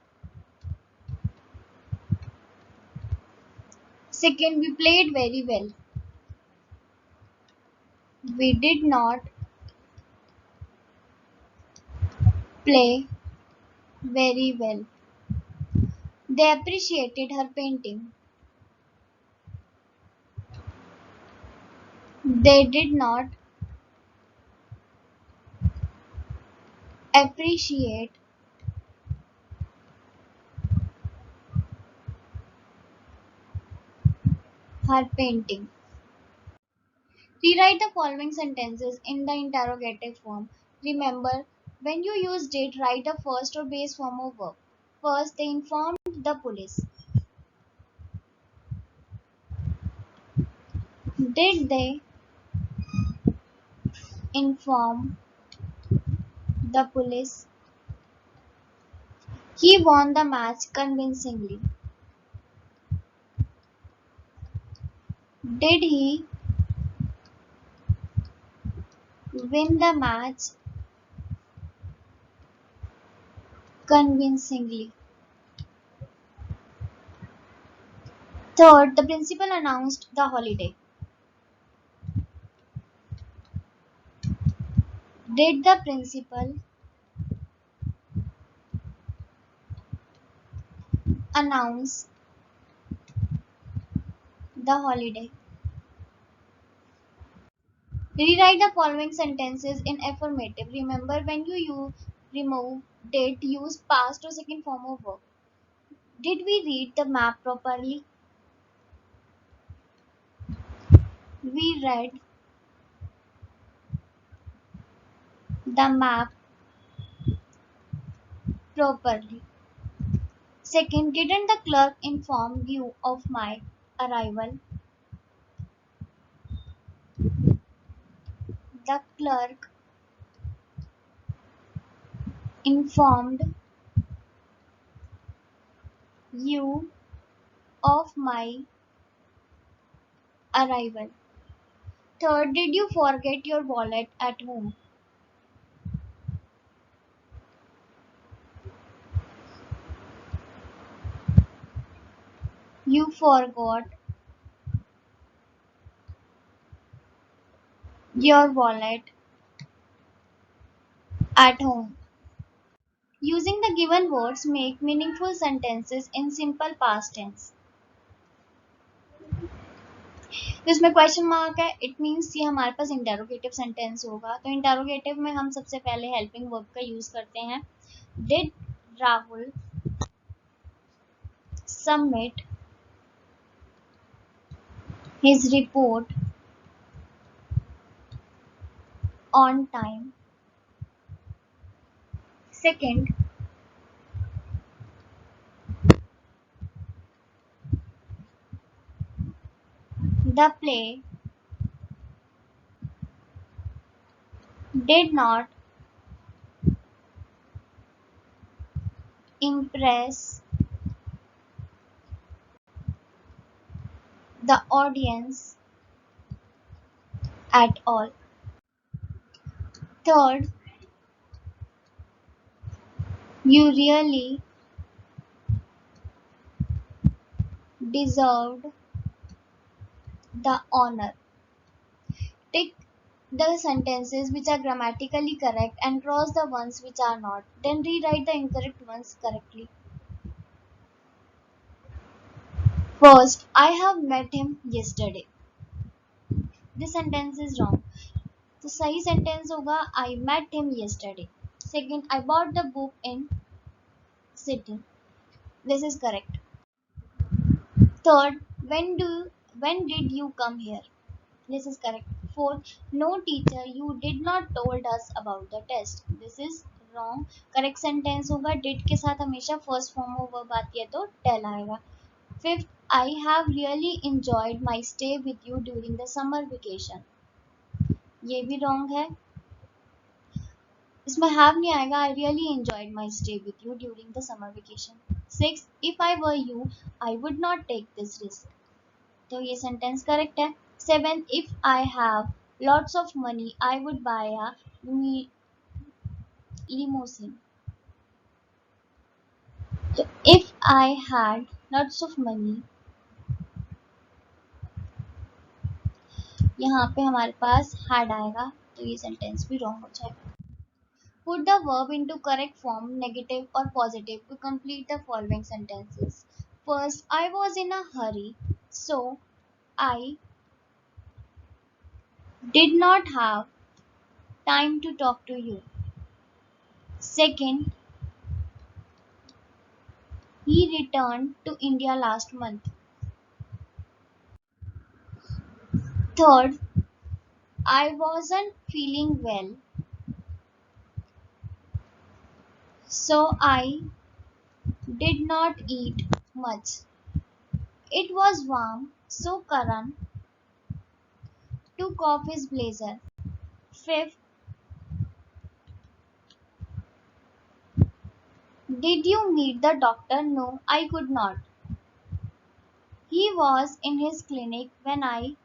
Second, we played very well. We did not play very well. They appreciated her painting. They did not appreciate her painting. Rewrite the following sentences in the interrogative form. Remember, when you use did, write the first or base form of verb. First, they informed the police. Did they inform the police? He won the match convincingly. Did he win the match convincingly? Third, the principal announced the holiday. Did the principal announce the holiday? Rewrite the following sentences in affirmative. Remember, when you remove did, use past or second form of verb. Did we read the map properly? We read the map properly. Second, didn't the clerk inform you of my arrival? The clerk informed you of my arrival. Third, did you forget your wallet at home? You forgot your wallet at home. Using the given words, make meaningful sentences in simple past tense. तो इसमें question mark है, it means ये हमारे पास interrogative sentence होगा। तो interrogative में हम सबसे पहले हेल्पिंग वर्ब का यूज करते हैं। Did Rahul submit his report on time? Second, the play did not impress the audience at all. Third, you really deserved the honor. Tick the sentences which are grammatically correct and cross the ones which are not. Then rewrite the incorrect ones correctly. First, I have met him yesterday. This sentence is wrong. तो सही sentence होगा I met him yesterday. Second, I bought the book in city. This is correct. Third, when did you come here? This is correct. Fourth, no teacher, you did not told us about the test. This is wrong. Correct sentence होगा did के साथ हमेशा first form of verb आती है तो tell आएगा. Fifth, I have really enjoyed my stay with you during the summer vacation. ये भी wrong है. इसमें have नहीं आएगा. I really enjoyed my stay with you during the summer vacation. Sixth, if I were you, I would not take this risk. तो ये sentence correct है. Seven, if I have lots of money I would buy a limousine. तो if I had lots of money, यहाँ पे हमारे पास had आएगा तो ये सेंटेंस भी रॉन्ग हो जाएगा. Put the verb into correct form, negative or positive, to complete the following sentences. First, I was in a hurry, so I did not have time to talk to you. Second, he returned to India last month. Third, I wasn't feeling well, so I did not eat much. It was warm, so Karan took off his blazer. Fifth, did you meet the doctor? No, I could not. He was in his clinic when I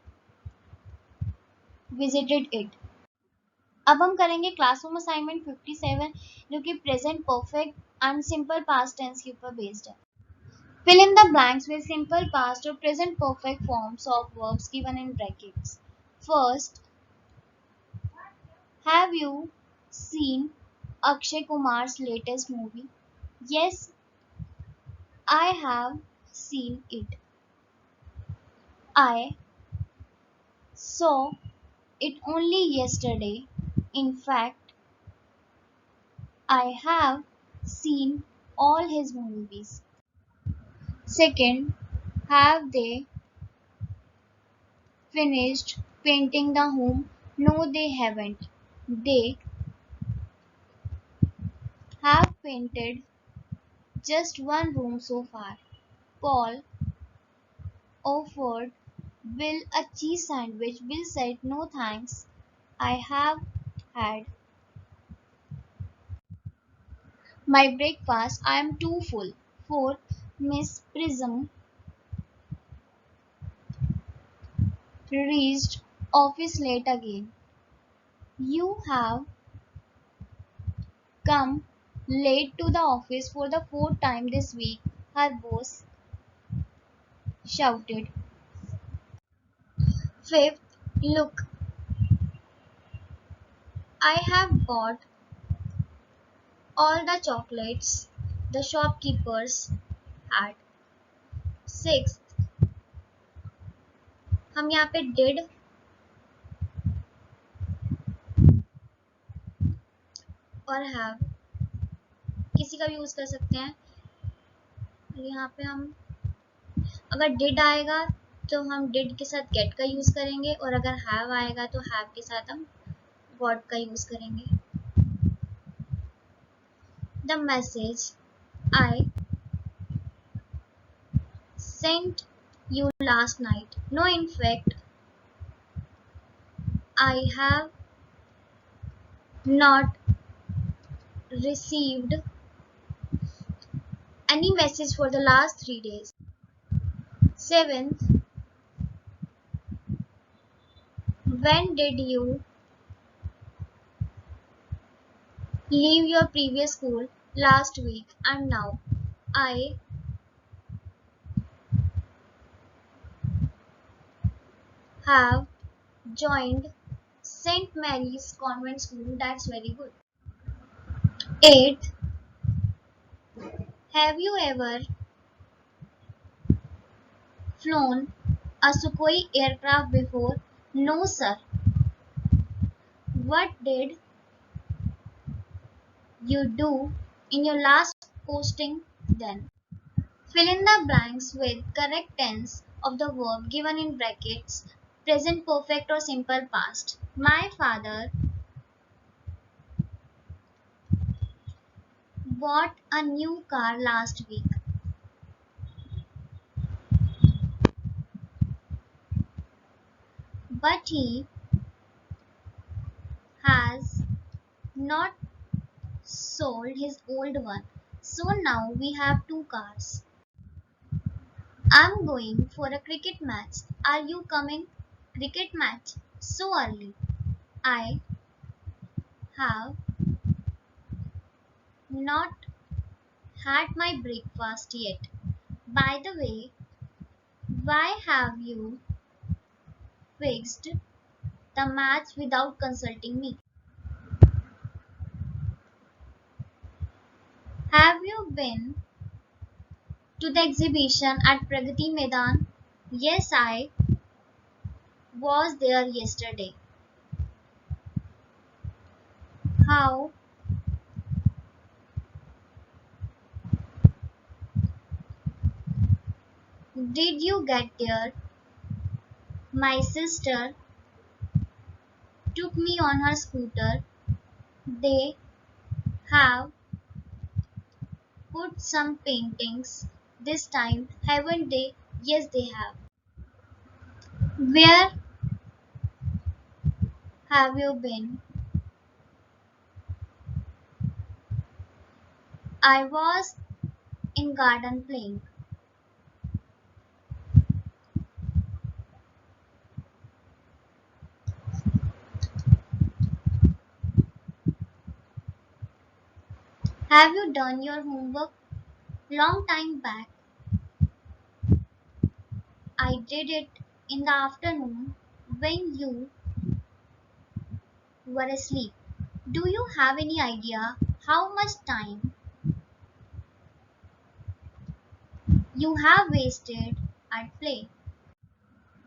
visited it. अब हम करेंगे classroom assignment 57 जो कि present perfect and simple past tense के ऊपर based है. Fill in the blanks with simple past or present perfect forms of verbs given in brackets. First, have you seen Akshay Kumar's latest movie? Yes, I have seen it. I saw it only yesterday. In fact, I have seen all his movies. Second, have they finished painting the home? No, they haven't. They have painted just one room so far. Paul offered Bill a cheese sandwich. Bill said, no thanks, I have had my breakfast. I am too full. Fourth, Miss Prism reached office late again. You have come late to the office for the fourth time this week, her boss shouted. Fifth, look, I have bought all the chocolates the shopkeepers had. Sixth, हम यहाँ पे did और have किसी का भी use कर सकते हैं. यहाँ पे हम अगर did आएगा तो हम did के साथ get का यूज करेंगे और अगर have आएगा तो have के साथ हम got का यूज करेंगे. The message I sent you last night. No, in fact, I have not received any message for the last 3 days. Seventh, when did you leave your previous school? Last week. And now I have joined St. Mary's Convent School. That's very good. Eighth, have you ever flown a Sukhoi aircraft before? No, sir. What did you do in your last posting then. Fill in the blanks with correct tense of the verb given in brackets, present perfect or simple past. My father bought a new car last week, but he has not sold his old one. So now we have two cars. I'm going for a cricket match. Are you coming? Cricket match? So early. I have not had my breakfast yet. By the way, why have you fixed the match without consulting me? Have you been to the exhibition at Pragati Maidan? Yes, I was there yesterday. How did you get there? My sister took me on her scooter. They have put some paintings this time, haven't they? Yes, they have. Where have you been? I was in garden playing. Have you done your homework? Long time back, I did it in the afternoon when you were asleep. Do you have any idea how much time you have wasted at play?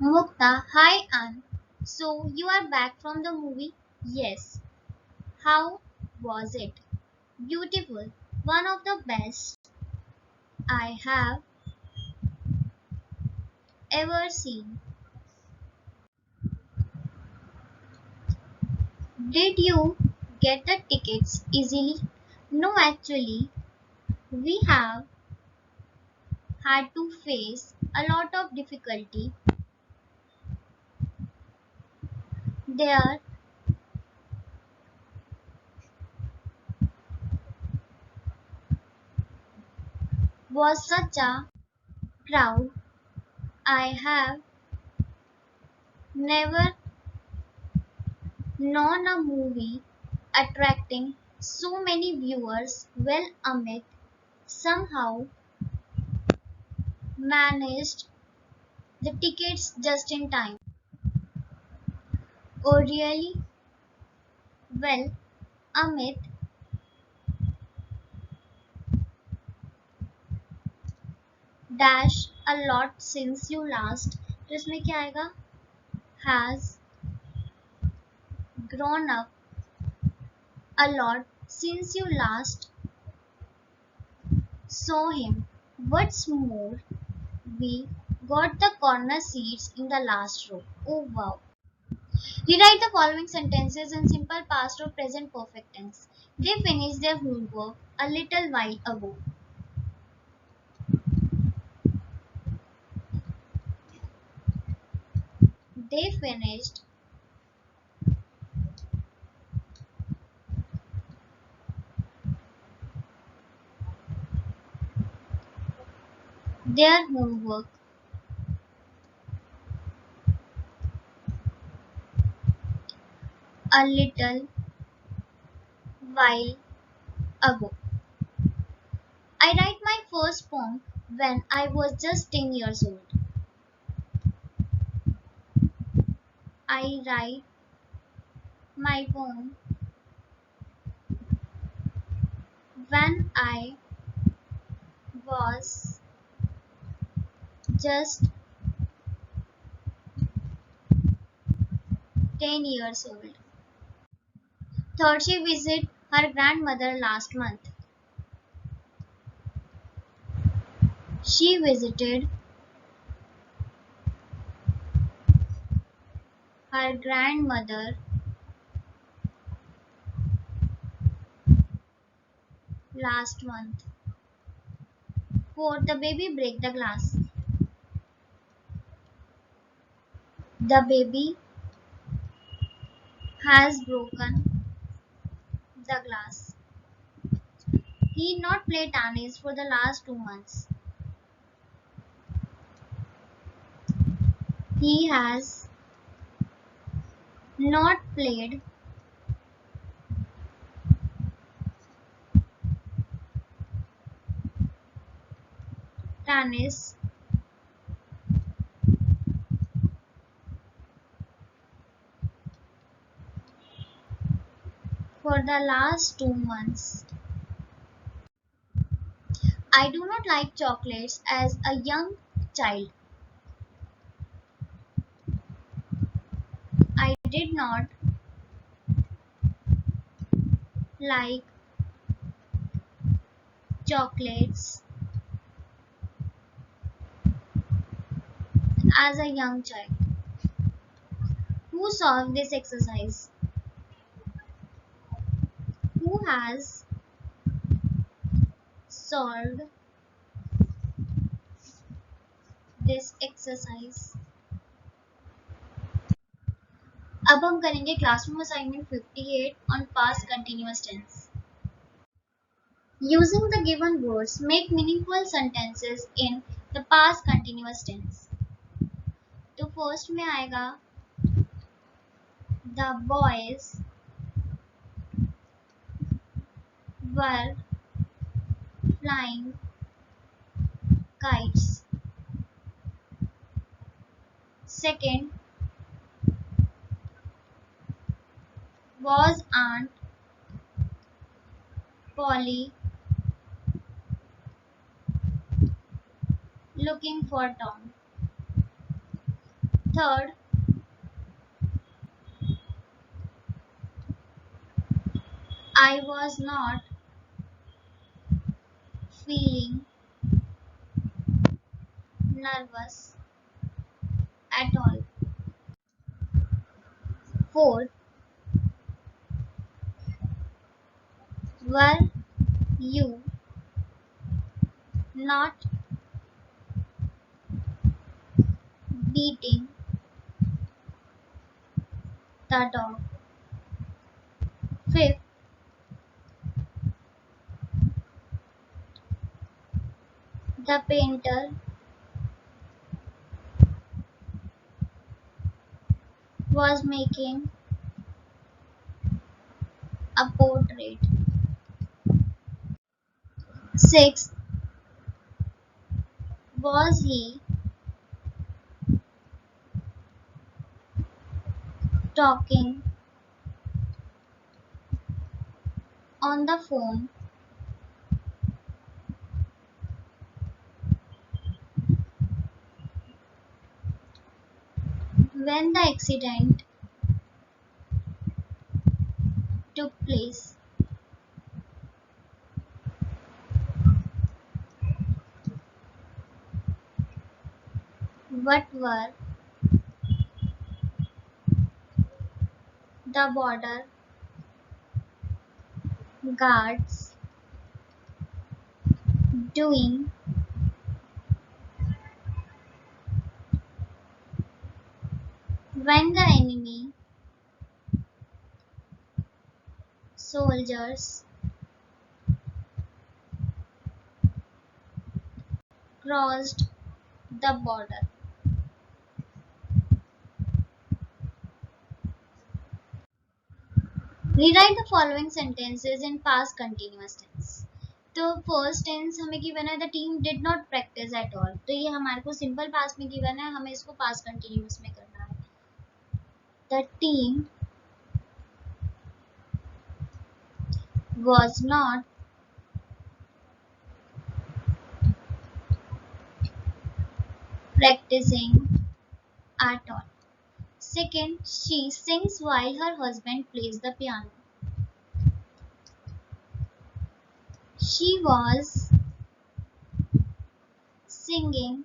Mukta, hi Ann. So you are back from the movie? Yes. How was it? Beautiful. One of the best I have ever seen. Did you get the tickets easily? No, actually, we have had to face a lot of difficulty. There was such a crowd. I have never known a movie attracting so many viewers. Well, Amit somehow managed the tickets just in time. Oh, really? Well, Amit dash a lot since you last. तो इसमें क्या आएगा? Has grown up a lot since you last saw him. What's more, we got the corner seats in the last row. Oh wow. Rewrite the following sentences in simple past or present perfect tense. They finished their homework a little while ago. They finished their homework a little while ago. I write my first poem when I was just 10 years old. I write my poem when I was just 10 years old. Third, she visit her grandmother last month. She visited her grandmother last month. 4. The baby break the glass. The baby has broken the glass. He not played tennis for the last 2 months. He has not played tennis for the last 2 months. I do not like chocolates as a young child. I did not like chocolates as a young child. Who solved this exercise? Who has solved this exercise? अब हम करेंगे classroom assignment 58 on past continuous tense. Using the given words, make meaningful sentences in the past continuous tense. तो first में आएगा the boys were flying kites. Second, was Aunt Polly looking for Tom? Third, I was not feeling nervous at all. Fourth, were you not beating the dog? Fifth, the painter was making a portrait. Sixth, was he talking on the phone when the accident took place? What were the border guards doing when the enemy soldiers crossed the border? Rewrite the following sentences in past continuous tense. तो first tense हमें given है the team did not practice at all, तो ये हमारे को simple past में given है, हमें इसको पास्ट कंटिन्यूअस में करना है. The team was not practicing at all. Second, she sings while her husband plays the piano. She was singing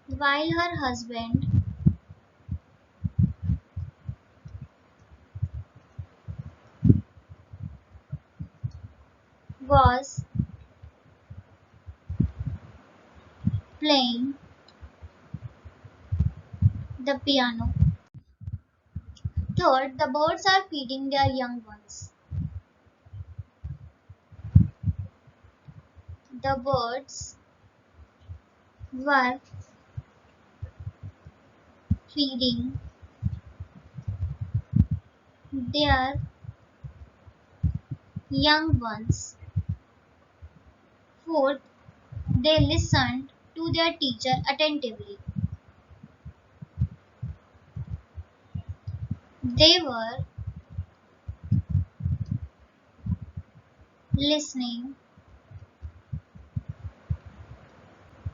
while her husband was playing the piano. Third, the birds are feeding their young ones. The birds were feeding their young ones. Fourth, they listened to their teacher attentively. They were listening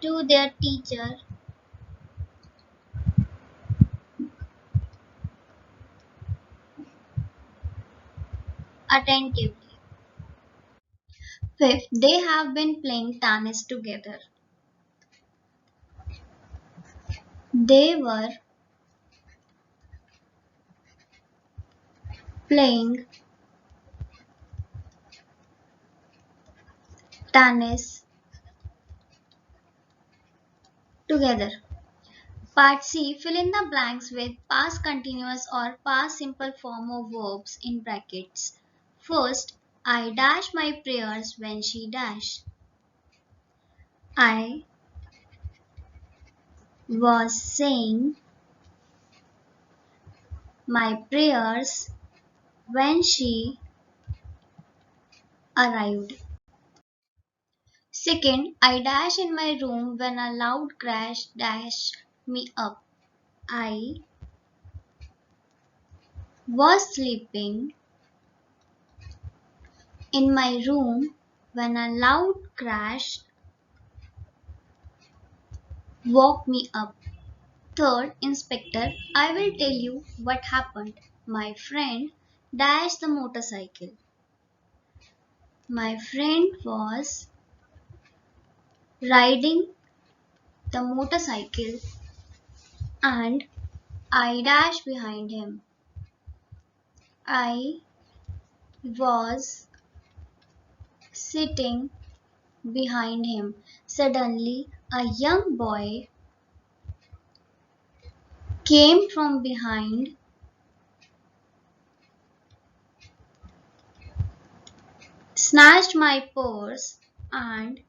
to their teacher attentively. Fifth, they have been playing tennis together. They were playing tennis together. Part C. Fill in the blanks with past continuous or past simple form of verbs in brackets. First, I dash my prayers when she dash. I was saying my prayers when she arrived. Second, I dash in my room when a loud crash dashed me up. I was sleeping in my room when a loud crash woke me up. Third, Inspector, I will tell you what happened. My friend dashed the motorcycle. My friend was riding the motorcycle and I dashed behind him. I was sitting behind him. Suddenly, a young boy came from behind, snatched my purse, and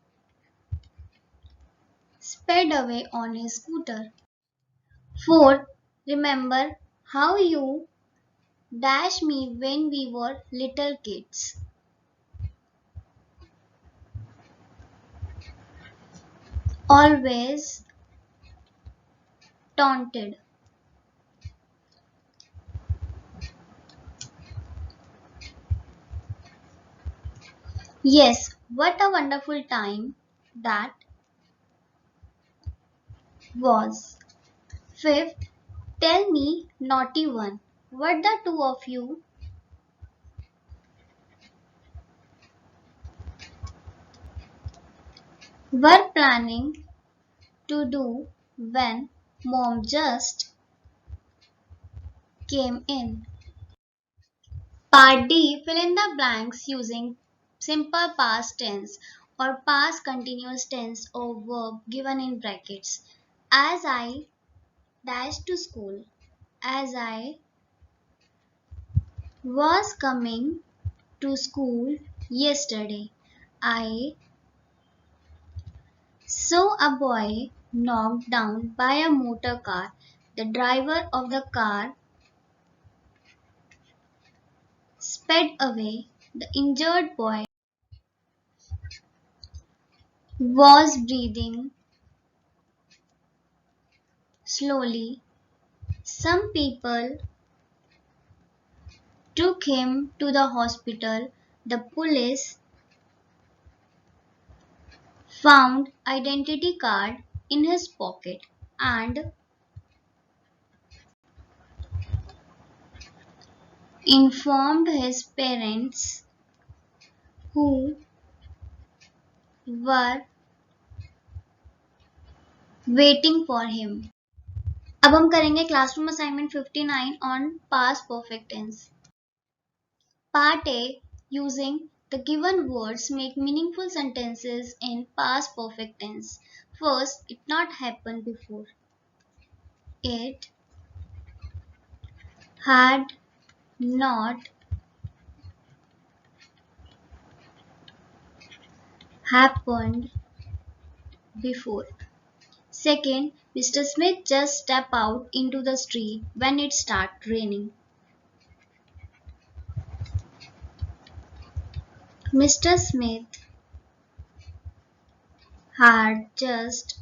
sped away on his scooter. Fourth, remember how you dashed me when we were little kids. Always taunted. Yes, what a wonderful time that was. Fifth, tell me, naughty one, what the two of you were planning to do when mom just came in. Part D. Fill in the blanks using simple past tense or past continuous tense or verb given in brackets. As I dashed to school. As I was coming to school yesterday. I saw a boy knocked down by a motor car. The driver of the car sped away. The injured boy was breathing slowly. Some people took him to the hospital. The police found identity card in his pocket and informed his parents who were waiting for him. अब हम करेंगे classroom assignment 59 on past perfect tense. Part A. Using the given words make meaningful sentences in past perfect tense. First, it not happened before. It had not happened before. Second, Mr. Smith just stepped out into the street when it started raining. Mr. Smith had just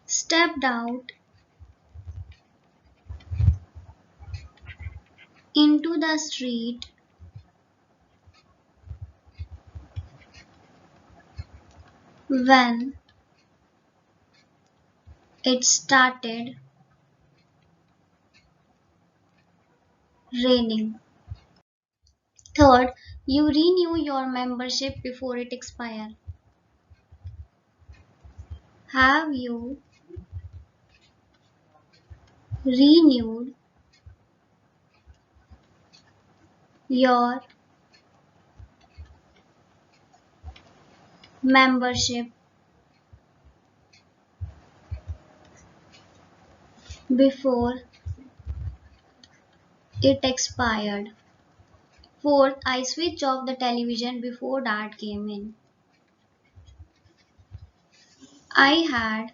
stepped out into the street when it started raining. Third, you renew your membership before it expires. Have you renewed your membership before it expired? Fourth, I switched off the television before Dad came in. I had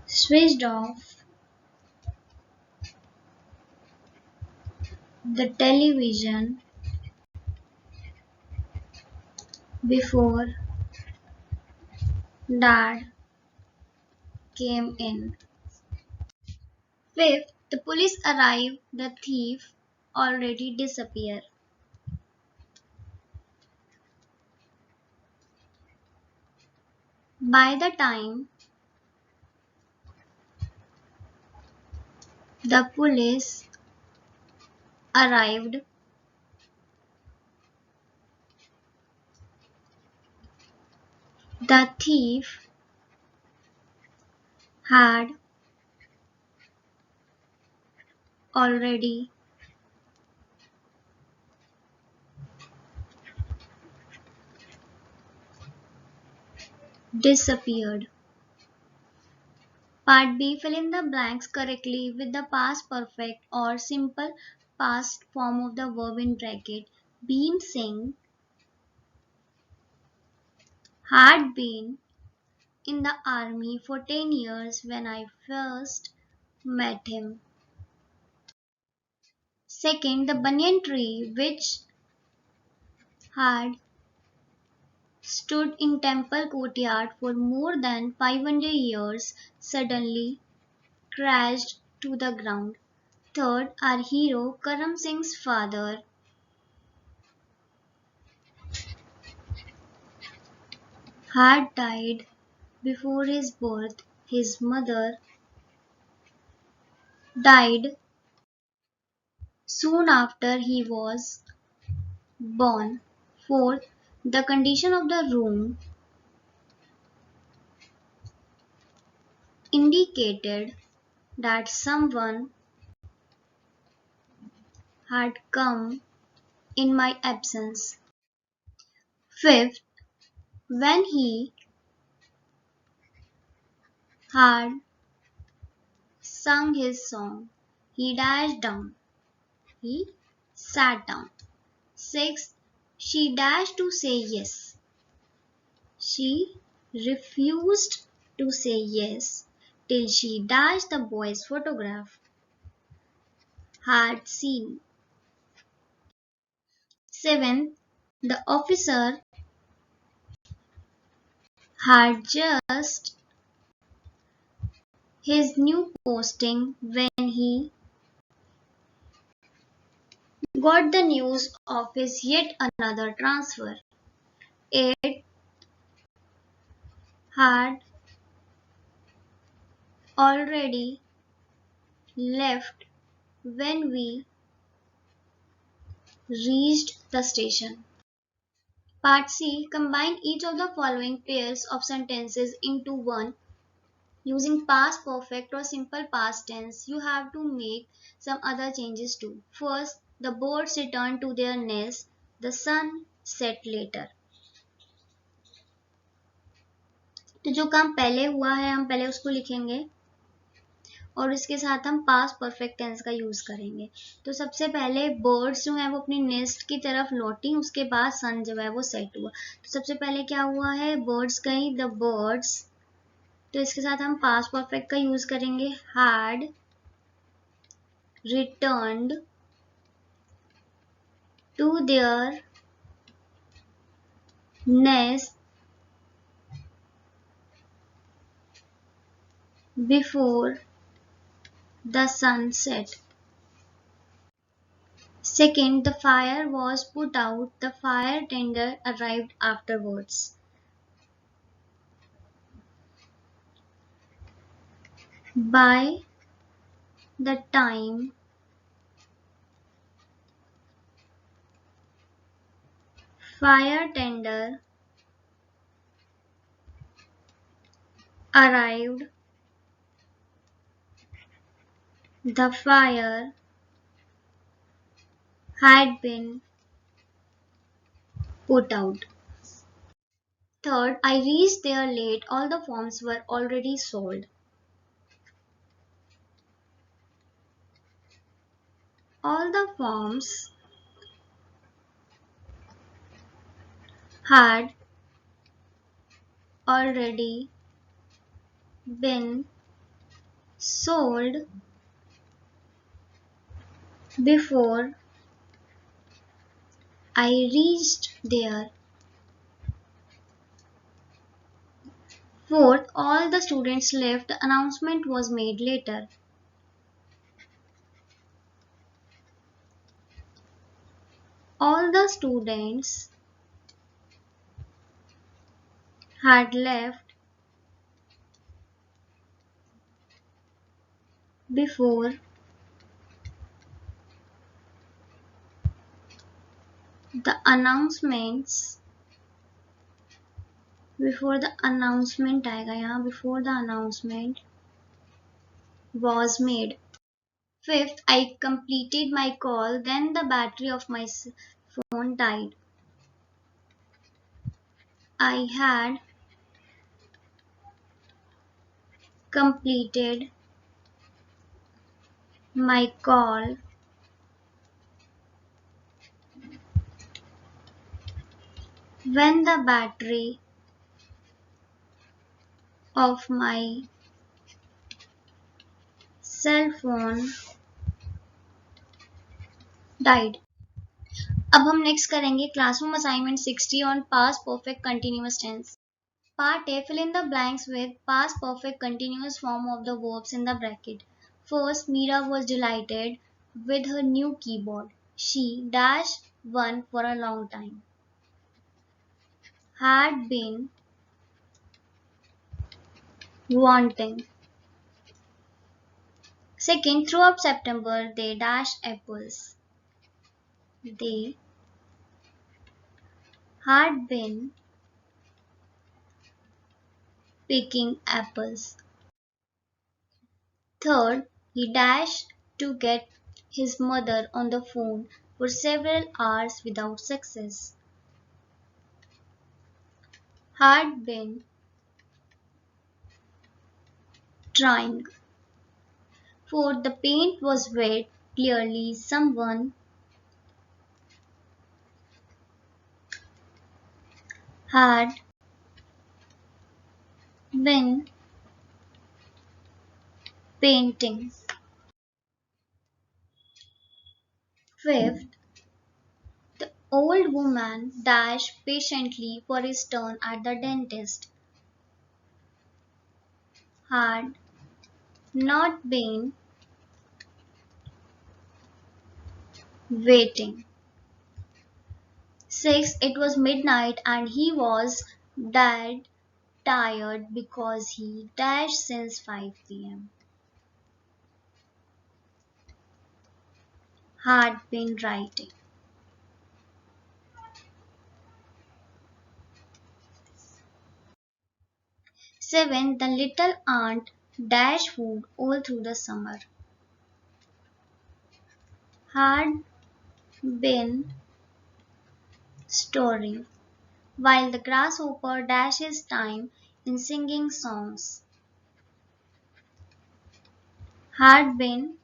switched off the television before Dad came in. Fifth, the police arrived, the thief already disappeared. By the time the police arrived, the thief had already disappeared. Part B. Fill in the blanks correctly with the past perfect or simple past form of the verb in bracket. Been Singh had been in the army for 10 years when I first met him. Second, the banyan tree which had stood in temple courtyard for more than 500 years suddenly crashed to the ground. Third, our hero Karam Singh's father had died before his birth. His mother died soon after he was born. Fourth, the condition of the room indicated that someone had come in my absence. Fifth, when he had sung his song, he dashed down. He sat down. Sixth, she dashed to say yes. She refused to say yes till she dashed the boy's photograph had seen. Seventh, the officer had just his new posting when he got the news of his yet another transfer. It had already left when we reached the station. Part C. Combine each of the following pairs of sentences into one using past perfect or simple past tense. You have to make some other changes too. First, the birds returned to their nest. The sun set later. तो जो काम पहले हुआ है हम पहले उसको लिखेंगे और उसके साथ हम पास्ट परफेक्ट टेंस का यूज करेंगे. तो सबसे पहले बर्ड्स जो है वो अपनी नेस्ट की तरफ लौटी, उसके बाद सन जो है वो सेट हुआ. तो सबसे पहले क्या हुआ है, बर्ड्स गई, द बर्ड्स. तो इसके साथ हम पास्ट परफेक्ट का यूज करेंगे. Had returned to their nest before the sun set. Second, the fire was put out. The fire tender arrived afterwards. By the time fire tender arrived, the fire had been put out. Third, I reached there late. All the forms were already sold. All the forms had already been sold before I reached there. Fourth, all the students left. The announcement was made later. All the students had left before the announcements आएगा यहाँ, before the announcement was made. Fifth, I completed my call, then the battery of my phone died. I had completed my call when the battery of my cell phone died. अब हम next करेंगे classroom assignment 60 on past perfect continuous tense. Part A. Fill in the blanks with past perfect continuous form of the verbs in the bracket. First, Meera was delighted with her new keyboard. She dash one for a long time. Had been wanting. Second, throughout September, they dash apples. They had been picking apples. Third, he dashed to get his mother on the phone for several hours without success. Had been trying. Fourth, the paint was wet. Clearly, someone had been painting. Fifth, the old woman dashed patiently for his turn at the dentist. Had not been waiting. Sixth, it was midnight and he was dead tired because he dashed since 5 p.m. had been writing. 7. The little ant dashed food all through the summer. Had been storing, while the grasshopper dashes time in singing songs. Had been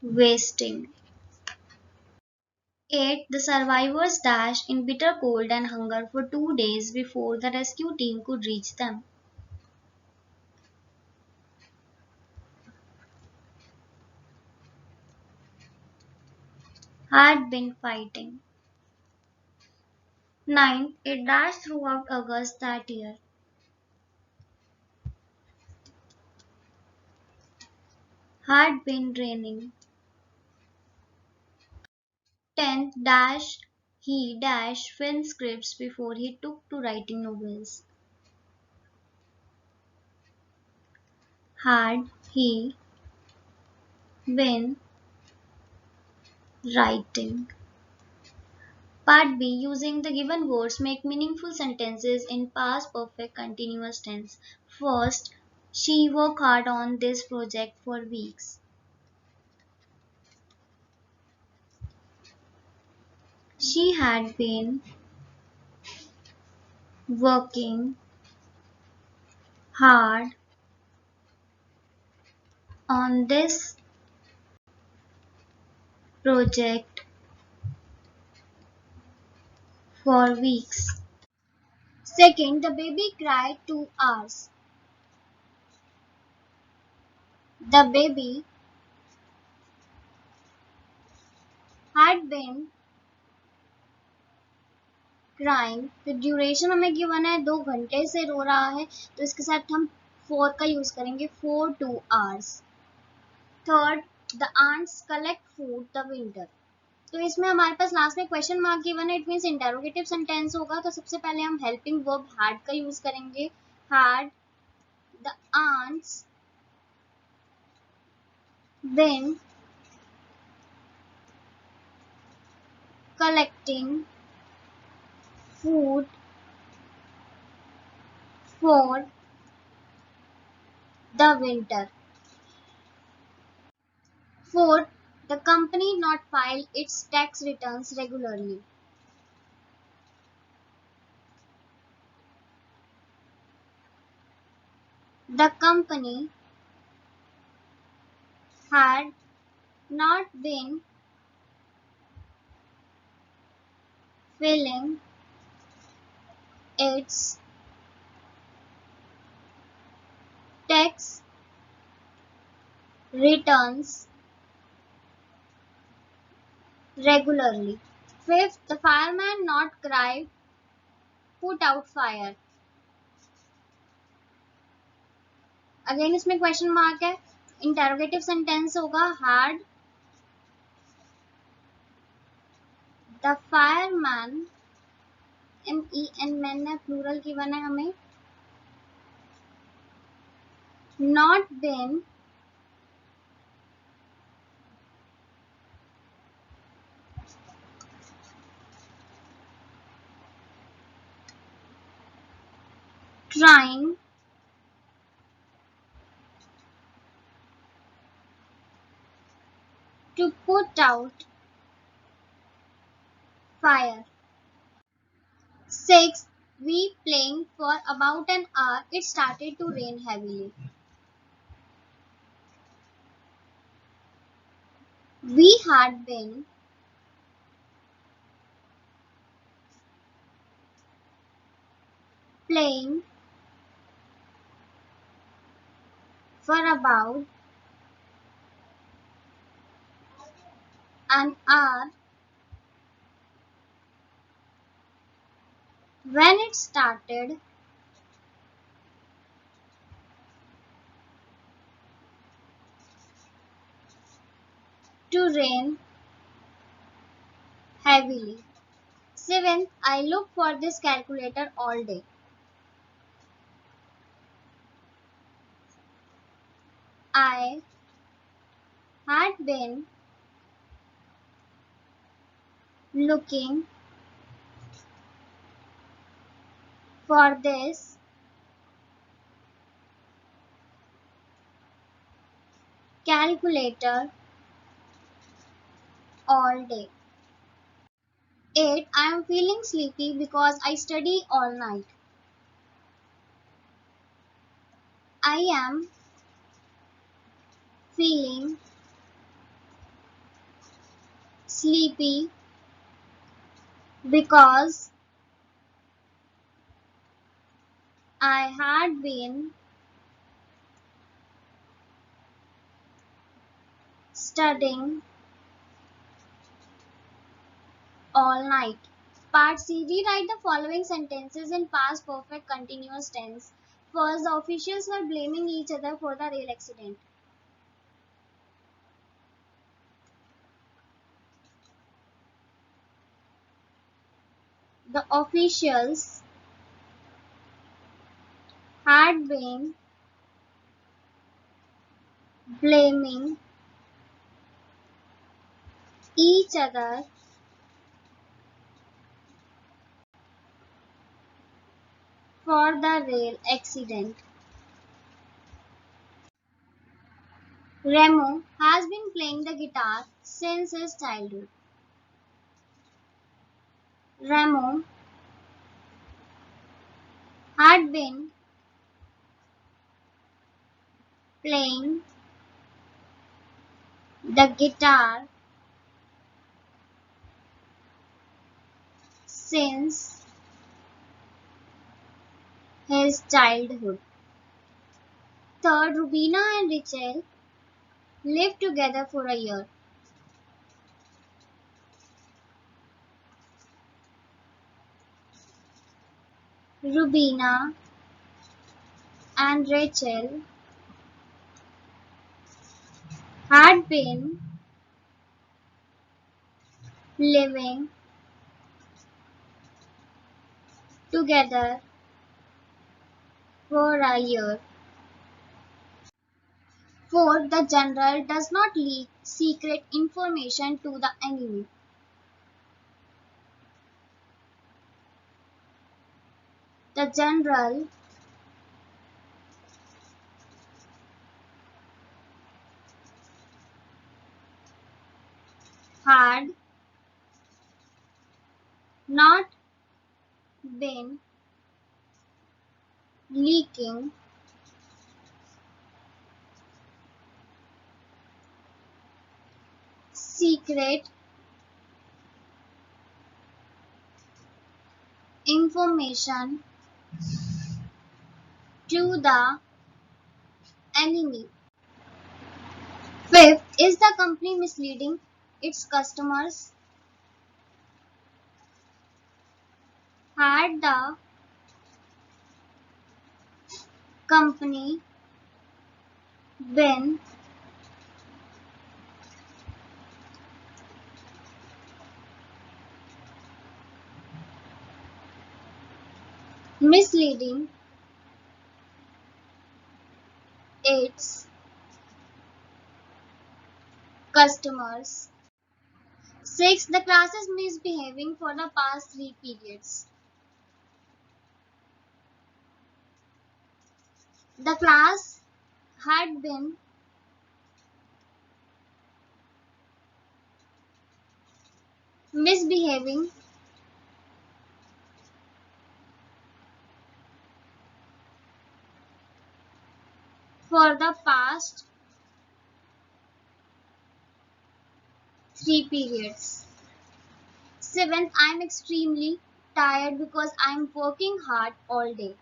wasting. 8. The survivors dashed in bitter cold and hunger for 2 days before the rescue team could reach them. Had been fighting. 9. It dashed throughout August that year. Had been raining. 10th he film scripts before he took to writing novels. Had he been writing? Part B. Using the given words, make meaningful sentences in past perfect continuous tense. First, she worked hard on this project for weeks. She had been working hard on this project for weeks. Second, the baby cried 2 hours. The baby had been crying. तो duration हमें given है 2 घंटे से रो रहा है, तो इसके साथ हम 4 का यूज करेंगे, 4 2 hours. Third, the ants collect food the winter. तो इसमें हमारे पास लास्ट में क्वेश्चन मार्क गिवन है, इट मींस इंटरोगेटिव सेंटेंस होगा, तो सबसे पहले हम हेल्पिंग वर्ब had का यूज करेंगे. had the ants been collecting food for the winter. Fourth, the company not file its tax returns regularly. The company had not been filing its tax returns regularly. Fifth, the fireman not cried put out fire. Again इसमें question mark है, interrogative sentence होगा. had the fireman, MEN man है, plural की one है हमें, not been trying to put out fire. 6. We playing for about an hour. It started to rain heavily. We had been playing for about an hour when it started to rain heavily. 7th, I looked for this calculator all day. I had been looking for this calculator all day. 8. I am feeling sleepy because I study all night. I am feeling sleepy because I had been studying all night. Part C. Rewrite the following sentences in past perfect continuous tense. First, the officials were blaming each other for the rail accident. The officials had been blaming each other for the rail accident. Remo has been playing the guitar since his childhood. Remo had been playing the guitar since his childhood. Third, Rubina and Rachel lived together for a year. Rubina and Rachel had been living together for a year. Fourth, the general does not leak secret information to the enemy. The general had not been leaking secret information to the enemy. Fifth, is the company misleading its customers? Had the company been misleading its customers? Six, the class is misbehaving for the past 3 periods. The class had been misbehaving for the past 3 periods. Seventh, I am extremely tired because I am working hard all day.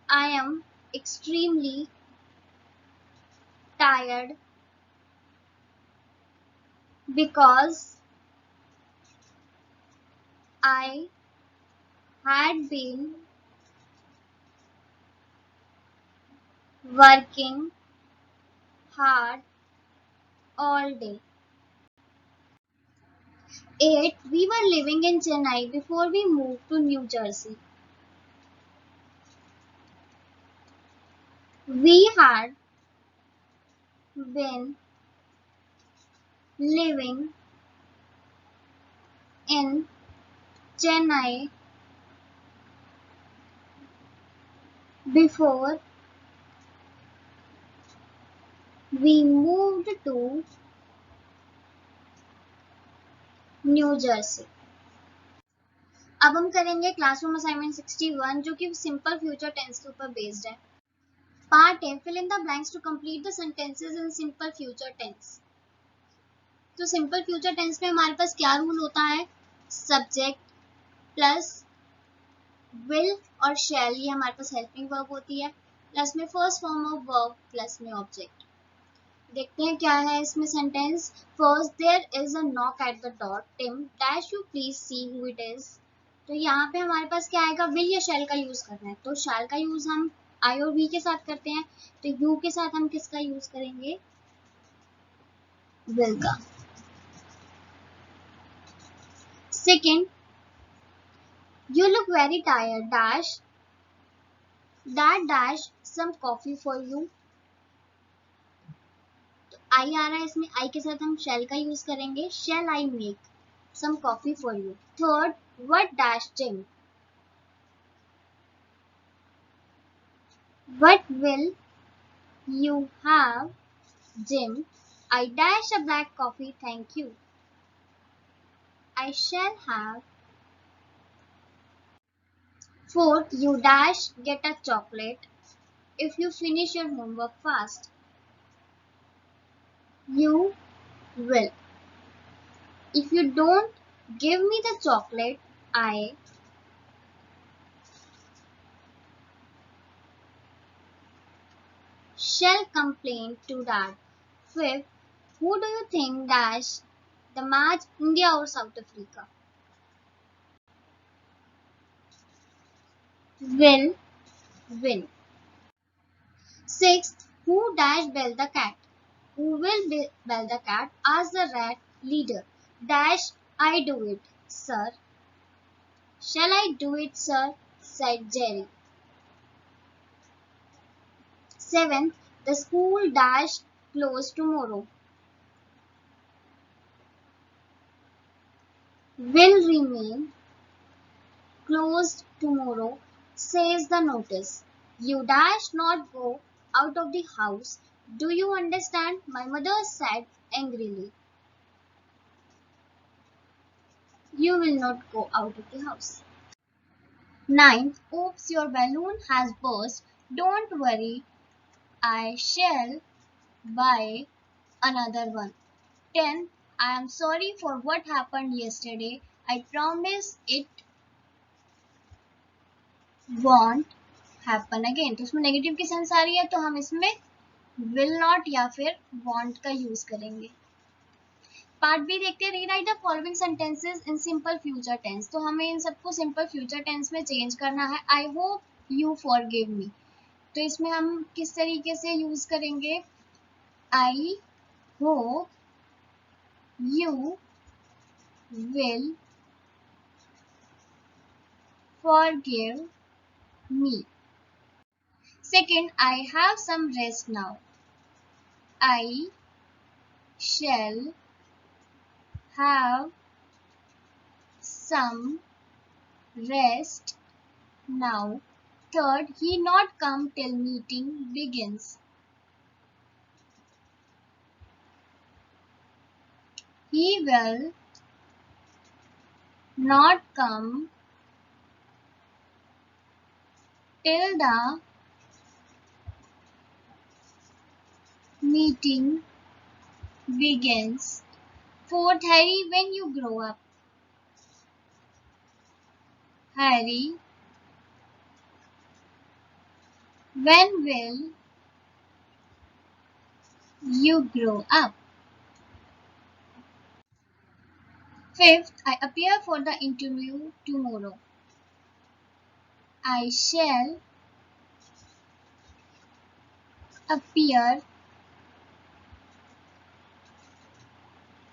I am extremely tired because I had been working hard all day. 8. We were living in Chennai before we moved to New Jersey. We had been living in Chennai before we moved to new Jersey. अब हम करेंगे classroom assignment 61 जो कि simple future tense के ऊपर based है। Part है fill in the blanks to complete the sentences in simple future tense. तो सिंपल फ्यूचर टेंस में हमारे पास क्या रूल होता है, सब्जेक्ट प्लस विल और शैल, ये हमारे पास हेल्पिंग वर्ब होती है, प्लस में first form of verb plus में ऑब्जेक्ट। देखते हैं क्या है इसमें sentence. First there is a knock at the door, Tim dash you please see who it is. तो यहाँ पे हमारे पास क्या आएगा, विल या शैल का यूज करना है। तो शैल का यूज हम आई और वी के साथ करते हैं, तो यू के साथ हम किसका यूज करेंगे, विल का। Second, you look very tired dash that dash some coffee for you. I आ रहा है इसमें, आई के साथ हम शैल का यूज करेंगे, shall I make some coffee for you. Third, what dash Jim, what will you have Jim, I dash a black coffee thank you, I shall have। Fourth, you dash get a chocolate if you finish your homework fast, you will। If you don't give me the chocolate, I shall complain to dad। Fifth, who do you think dash the match India or South Africa, will win। Sixth, who dash bell the cat, who will bell the cat, asked the rat leader, dash I do it, sir, shall I do it, sir, said Jerry। Seventh, the school dash close tomorrow, will remain closed tomorrow, says the notice, you dash not go out of the house, do you understand, my mother said angrily, you will not go out of the house। Ninth, oops, your balloon has burst, don't worry, I shall buy another one। 10. I am sorry for what happened yesterday. I promise it won't happen again। तो इसमें negative की sense आ रही है, तो हम इसमें will not या फिर want का यूज करेंगे। पार्ट बी देखते हैं, rewrite the following sentences in simple future tense. तो हमें इन सबको सिंपल फ्यूचर टेंस में चेंज करना है। I hope you forgive me, तो इसमें हम किस तरीके से यूज करेंगे, I hope you will forgive me। Second, I have some rest now, I shall have some rest now। Third, he not come till meeting begins, he will not come till the meeting begins। Fourth, Harry, when you grow up, Harry, when will you grow up। Fifth, I appear for the interview tomorrow, I shall appear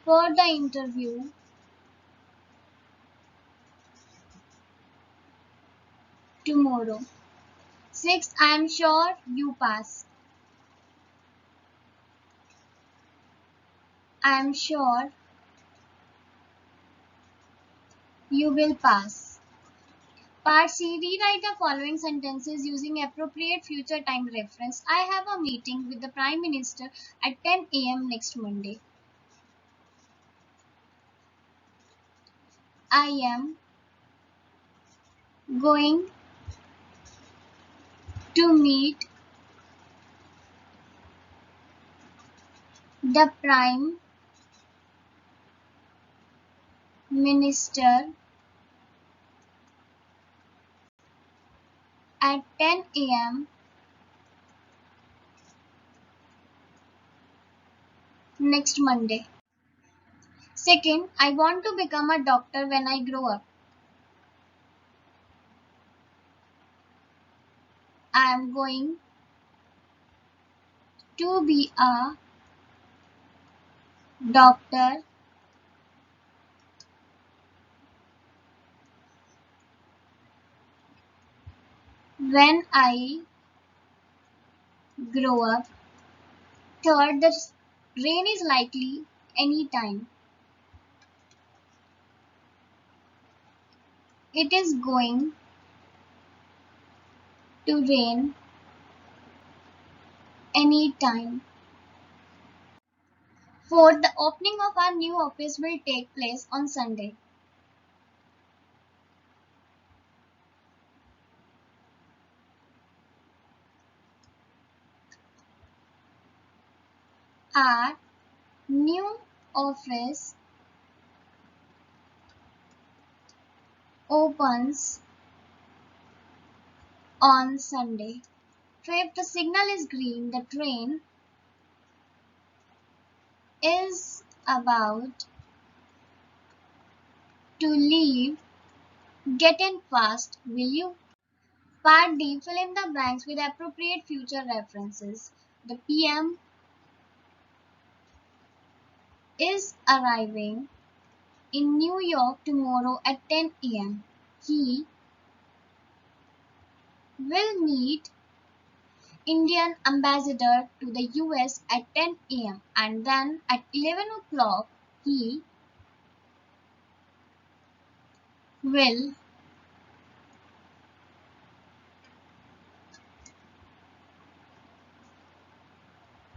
for the interview tomorrow। Sixth, I am sure you pass, I am sure you will pass. Part C. Rewrite the following sentences using appropriate future time reference. I have a meeting with the Prime Minister at 10 a.m. next Monday. I am going to meet the Prime Minister at 10 a.m. next Monday. Second, I want to become a doctor when I grow up. I am going to be a doctor when I grow up. Third, the rain is likely anytime. It is going to rain anytime. Fourth, the opening of our new office will take place on Sunday. Our new office opens on Sunday. Fifth, the signal is green. The train is about to leave. Get in fast, will you? Part D. Fill in the blanks with appropriate future references. The PM is arriving in New York tomorrow at 10 a.m. He will meet Indian ambassador to the US at 10 a.m. and then at 11 o'clock he will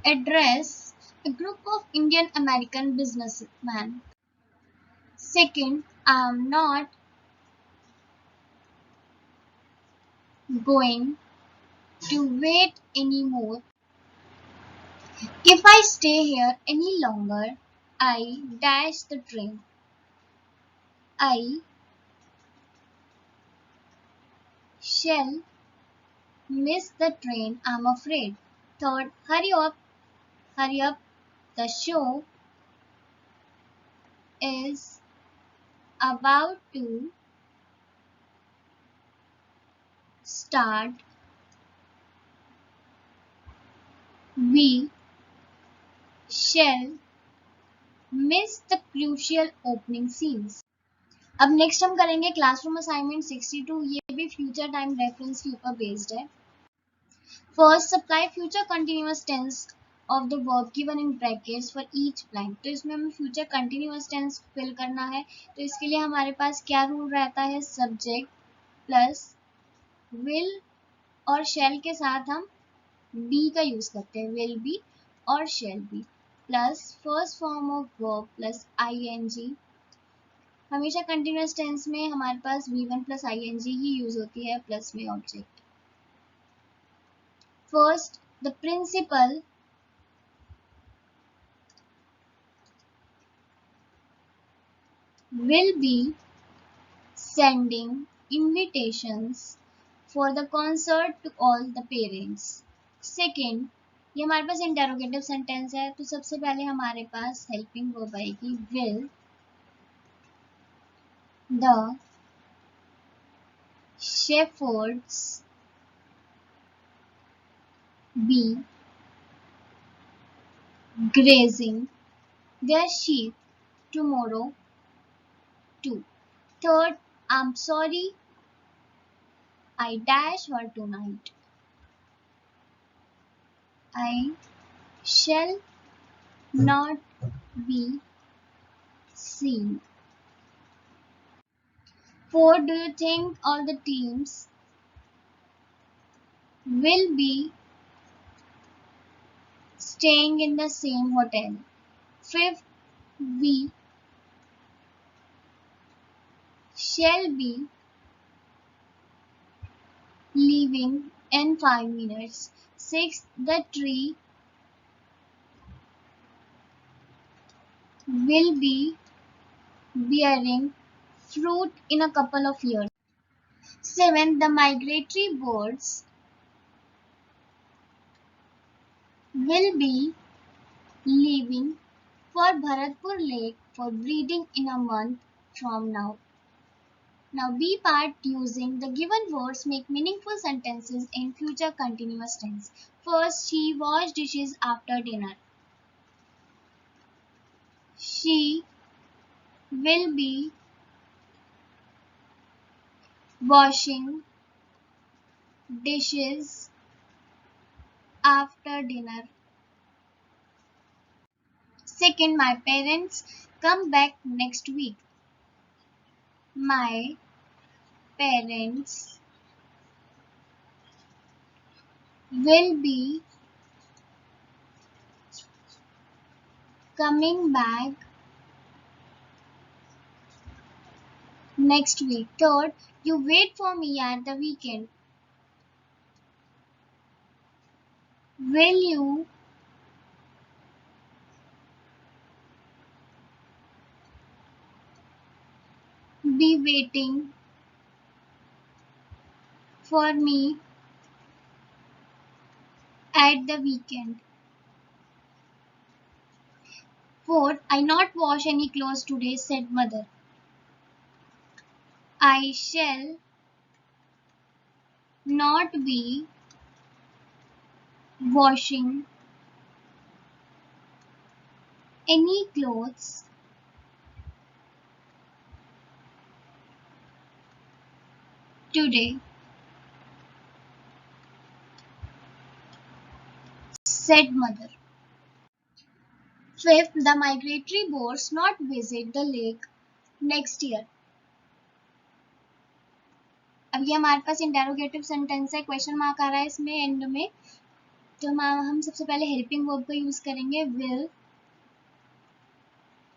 address a group of Indian American businessmen. Second, I am not going to wait anymore. If I stay here any longer, I dash the train. I shall miss the train, I'm afraid. Third, hurry up. The show is about to start. We shall miss the crucial opening scenes. अब next हम करेंगे classroom assignment 62. ये भी future time reference के ऊपर based है. First, supply future continuous tense of the verb given in brackets for each blank. तो इसमें हमें फ्यूचर कंटिन्यूअस टेंस फिल करना है. तो इसके लिए हमारे पास क्या रूल रहता है? सब्जेक्ट प्लस विल और शैल के साथ हम बी का यूज करते हैं. विल बी और shall be plus first form of verb plus ING. हमेशा कंटिन्यूअस टेंस में हमारे पास V1 प्लस आईएनजी ही यूज होती है प्लस में object. First, the principal will be sending invitations for the concert to all the parents. Second, ये हमारे पास इंटेरोगेटिव सेंटेंस है. तो सबसे पहले हमारे पास हेल्पिंग वर्ब आएगी will the shepherds be grazing their sheep tomorrow too. Third, I'm sorry I dash her tonight. I shall not be seen. 4. Do you think all the teams will be staying in the same hotel? 5. We shall be leaving in 5 minutes. 6. The tree will be bearing fruit in a couple of years. 7. The migratory birds will be leaving for Bharatpur Lake for breeding in a month from now. Now B part, using the given words make meaningful sentences in future continuous tense. First, she washed dishes after dinner. She will be washing dishes after dinner. Second, my parents come back next week. My parents will be coming back next week. Third, you wait for me at the weekend. Will you be waiting for me at the weekend? Fourth, I not wash any clothes today, said mother. I shall not be washing any clothes today, said mother. Fifth, the migratory birds not visit the lake next year. अब ये हमारे पास interrogative sentence है, question mark आ रहा है इसमें and में, तो हम सबसे पहले हेल्पिंग वर्ब का यूज करेंगे. Will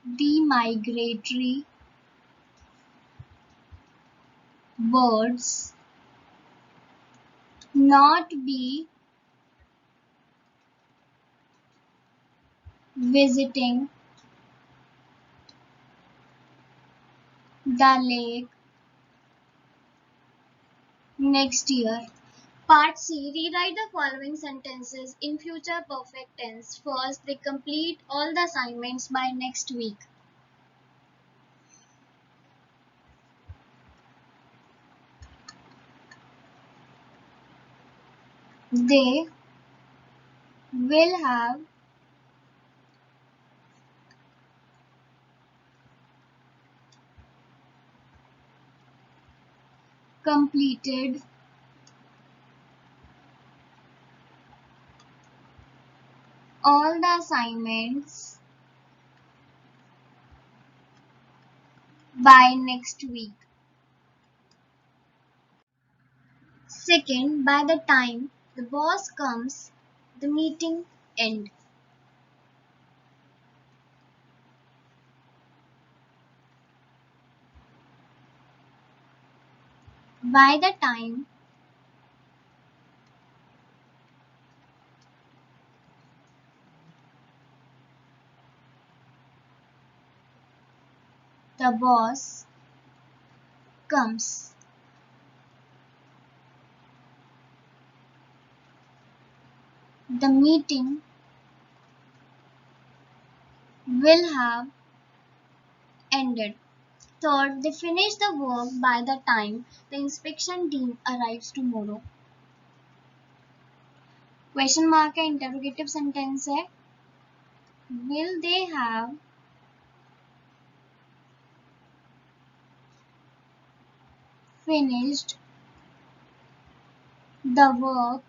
the migratory birds not be visiting the lake next year. Part C. Rewrite the following sentences in future perfect tense. First, they complete all the assignments by next week. They will have completed all the assignments by next week. Second, by the time the boss comes, the meeting ends. By the time the boss comes, the meeting will have ended. Third, they finish the work by the time the inspection team arrives tomorrow. Question mark है, interrogative sentence है. Will they have finished the work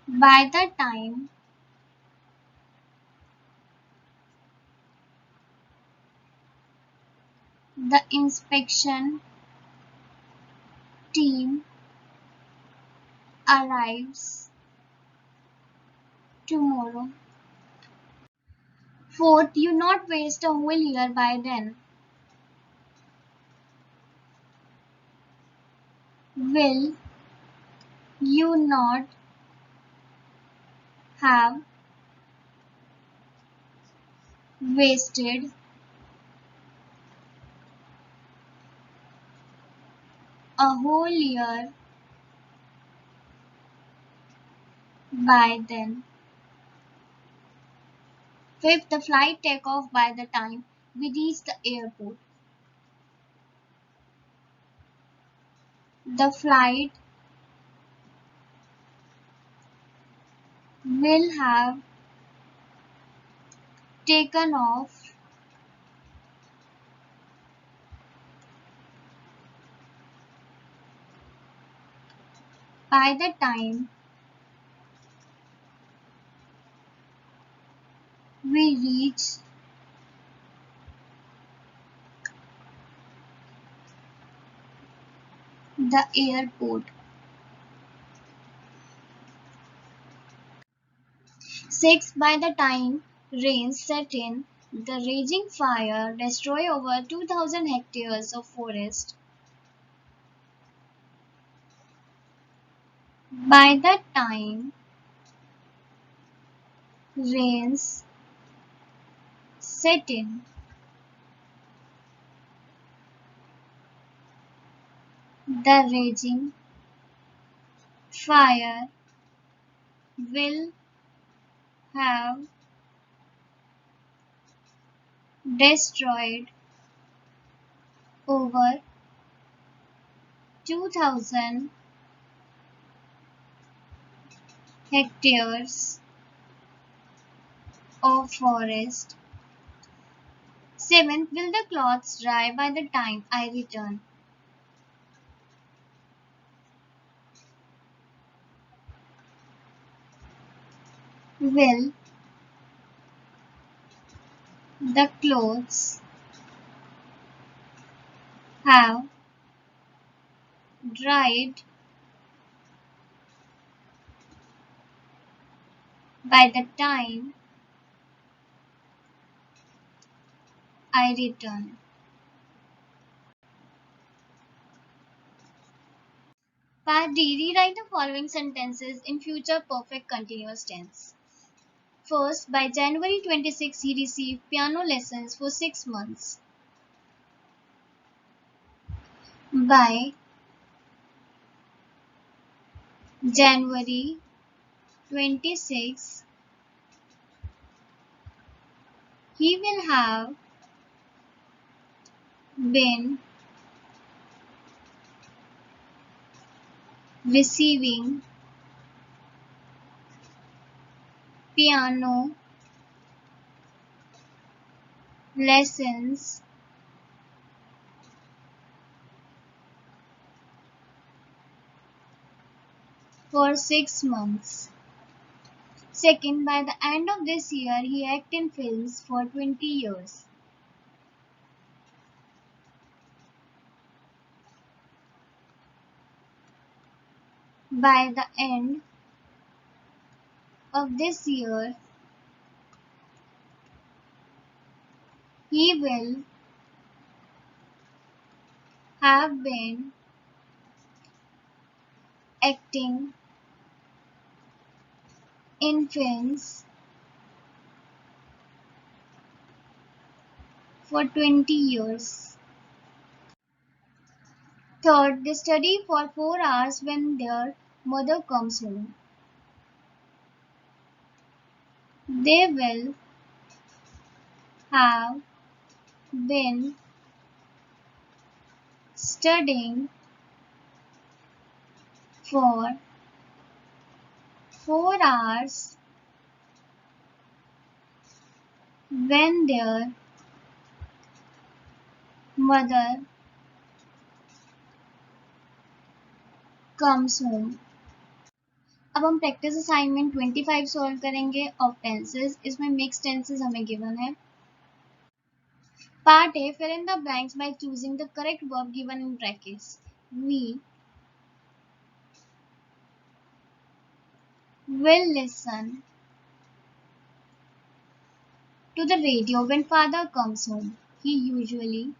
by the time The inspection team arrives tomorrow. Fourth, you not waste a whole year by then. Will you not have wasted a whole year by then? Fifth, the flight take off by the time we reach the airport. The flight will have taken off by the time we reach the airport. Sixth, by the time rains set in, the raging fire destroy over 2,000 hectares of forest. By the time rains set in, the raging fire will have destroyed over 2,000 hectares of forest. Seventh, will the clothes dry by the time I return? Will the clothes have dried by the time I return? Part D. Rewrite the following sentences in future perfect continuous tense. First, by January 26, he received piano lessons for 6 months. By January 26, he will have been receiving piano lessons for 6 months. Second, by the end of this year, he acted in films for 20 years. By the end of this year, he will have been acting in films for 20 years. Third, they study for 4 hours when their mother comes home. They will have been studying for 4 hours when their mother comes home. अब हम practice assignment 25 solve करेंगे of tenses. इसमें mix tenses हमें given है. Part A. Fill in the blanks by choosing the correct verb given in brackets. We will listen to the radio when father comes home. He usually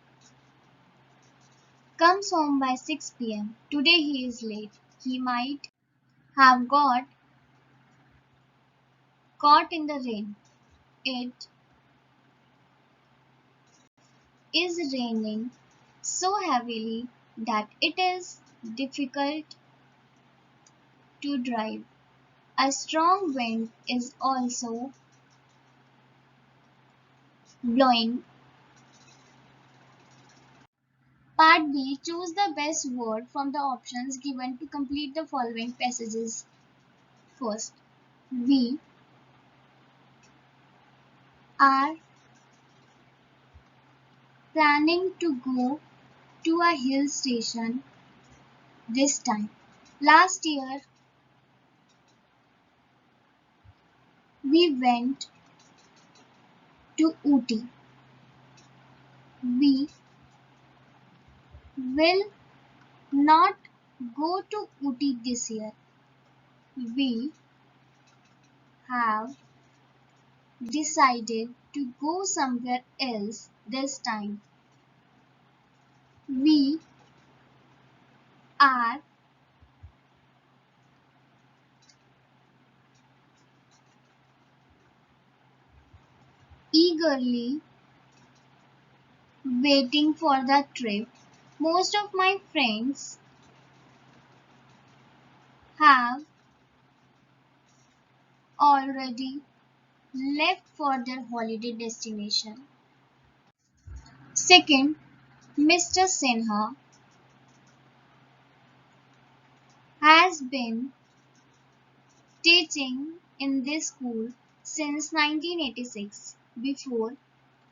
comes home by 6 p.m. Today he is late. He might have got caught in the rain. It is raining so heavily that it is difficult to drive. A strong wind is also blowing. Part B. Choose the best word from the options given to complete the following passages. First, we are planning to go to a hill station this time. Last year, we went to Ooty. We will not go to Ooty this year. We have decided to go somewhere else this time. We are eagerly waiting for the trip. Most of my friends have already left for their holiday destination. Second, Mr. Sinha has been teaching in this school since 1986. Before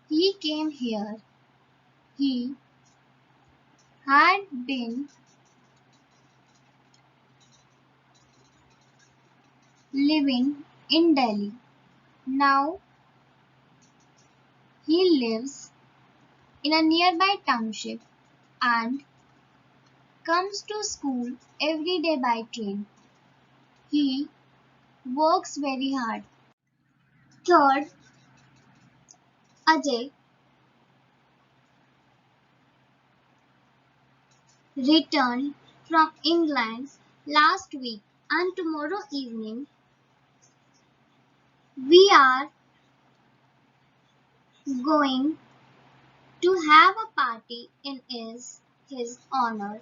he came here, he had been living in Delhi. Now he lives in a nearby township and comes to school every day by train. He works very hard. Third, Ajay returned from England last week and tomorrow evening we are going to have a party in his honor.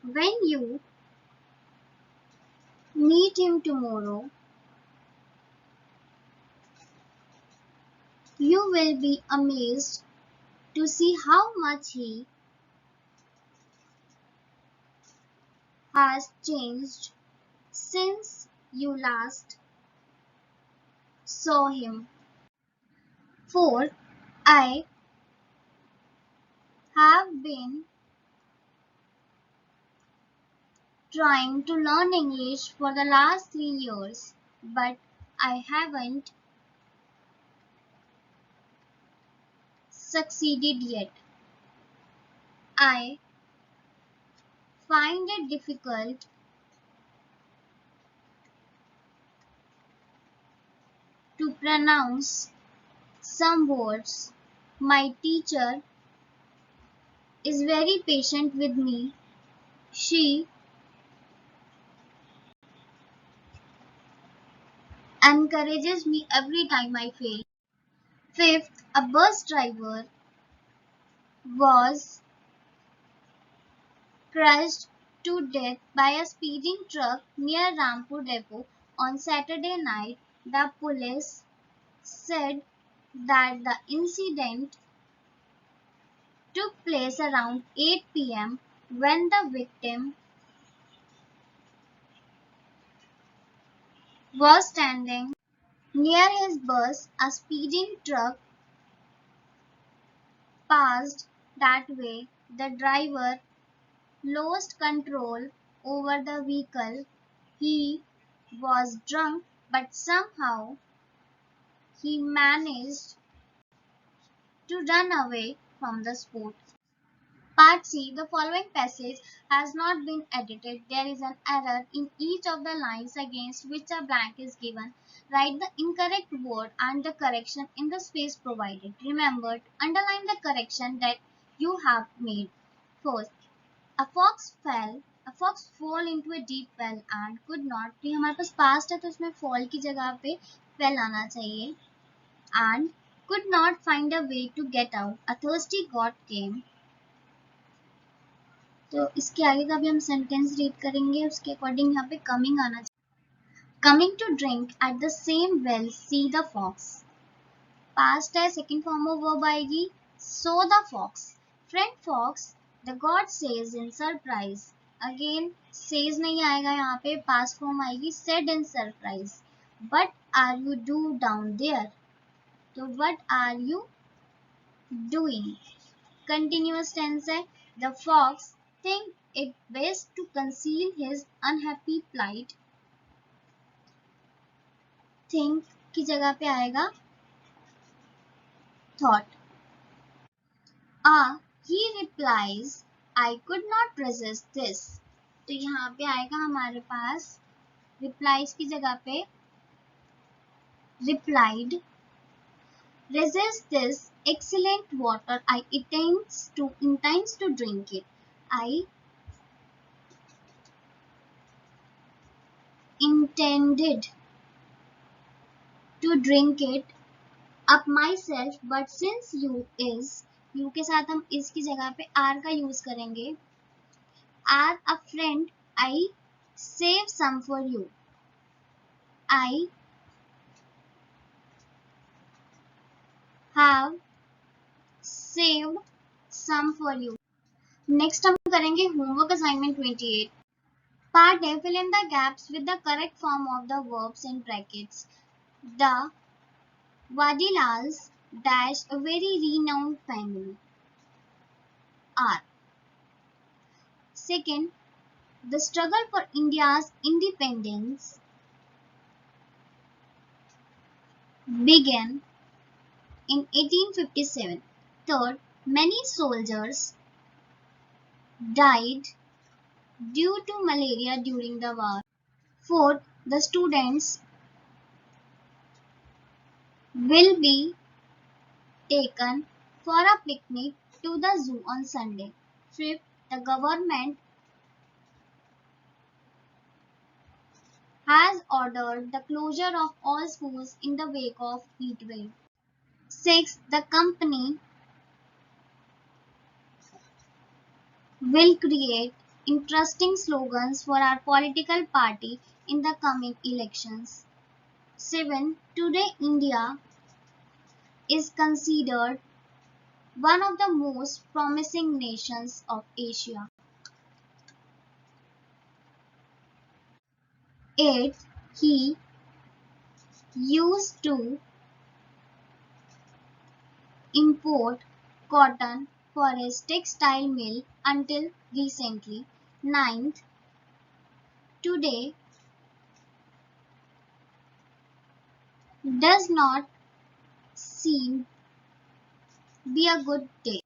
When you meet him tomorrow, you will be amazed to see how much he has changed since you last saw him. Fourth, I have been trying to learn English for the last 3 years, but I haven't succeeded yet. I find it difficult to pronounce some words. My teacher is very patient with me. She encourages me every time I fail. Fifth, a bus driver was crushed to death by a speeding truck near Rampur depot on Saturday night. The police said that the incident took place around 8 p.m. when the victim was standing near his bus. A speeding truck passed that way. The driver lost control over the vehicle. He was drunk, but somehow he managed to run away. from the sport. Part C. The following passage has not been edited. There is an error in each of the lines against which a blank is given. Write the incorrect word and the correction in the space provided. Remember to underline the correction that you have made. First, a fox fell. A fox fall into a deep well and could not. तो हमारे पास past है तो उसमें fall की जगह पे fell आना चाहिए. And could not find a way to get out. A thirsty god came. तो इसके आगे का भी हम सेंटेंस रीड करेंगे, उसके अकॉर्डिंग यहाँ पे कमिंग आना चाहिए. Coming to drink at the same well see the fox. Past है, सेकंड फॉर्म ऑफ वर्ब आएगी saw the fox. Friend fox the god says in surprise. Again says नहीं आएगा यहाँ पे, पास्ट फॉर्म आएगी said in surprise. What are you do down there. तो what are you doing. Continuous tense है. The fox think it best to conceal his unhappy plight. Think की जगह पे आएगा thought. He replies, I could not resist this. तो यहाँ पे आएगा हमारे पास replies की जगह पे replied. Resist this excellent water. I intends to drink it. I intended to drink it up myself, but since you के साथ हम is की जगह पे are का यूज करेंगे. Are a friend, I save some for you. I have saved some for you. Next हम करेंगे homework assignment 28. Part A. Fill in the gaps with the correct form of the verbs in brackets. The Vadilals dash a very renowned family. Are. Second, the struggle for India's independence began in 1857. Third, many soldiers died due to malaria during the war. Fourth, the students will be taken for a picnic to the zoo on Sunday. Fifth, the government has ordered the closure of all schools in the wake of heat wave. Sixth, the company will create interesting slogans for our political party in the coming elections. 7. Today India is considered one of the most promising nations of Asia. 8. He used to import cotton for his textile mill until recently. 9th, today does not seem be a good day.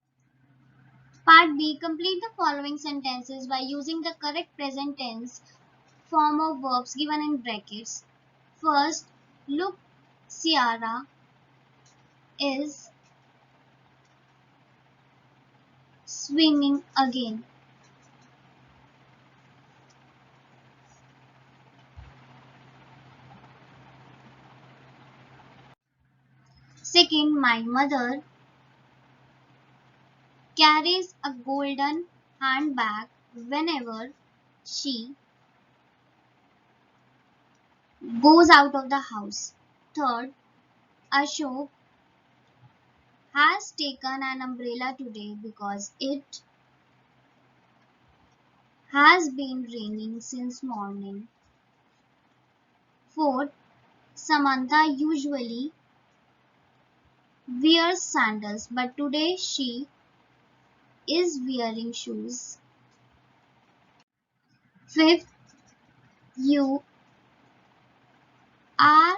Part B. Complete the following sentences by using the correct present tense form of verbs given in brackets. First, look, Ciara is swimming again. Second, my mother carries a golden handbag whenever she goes out of the house. Third, Ashok has taken an umbrella today because it has been raining since morning. Fourth, Samantha usually wears sandals, but today she is wearing shoes. Fifth, you are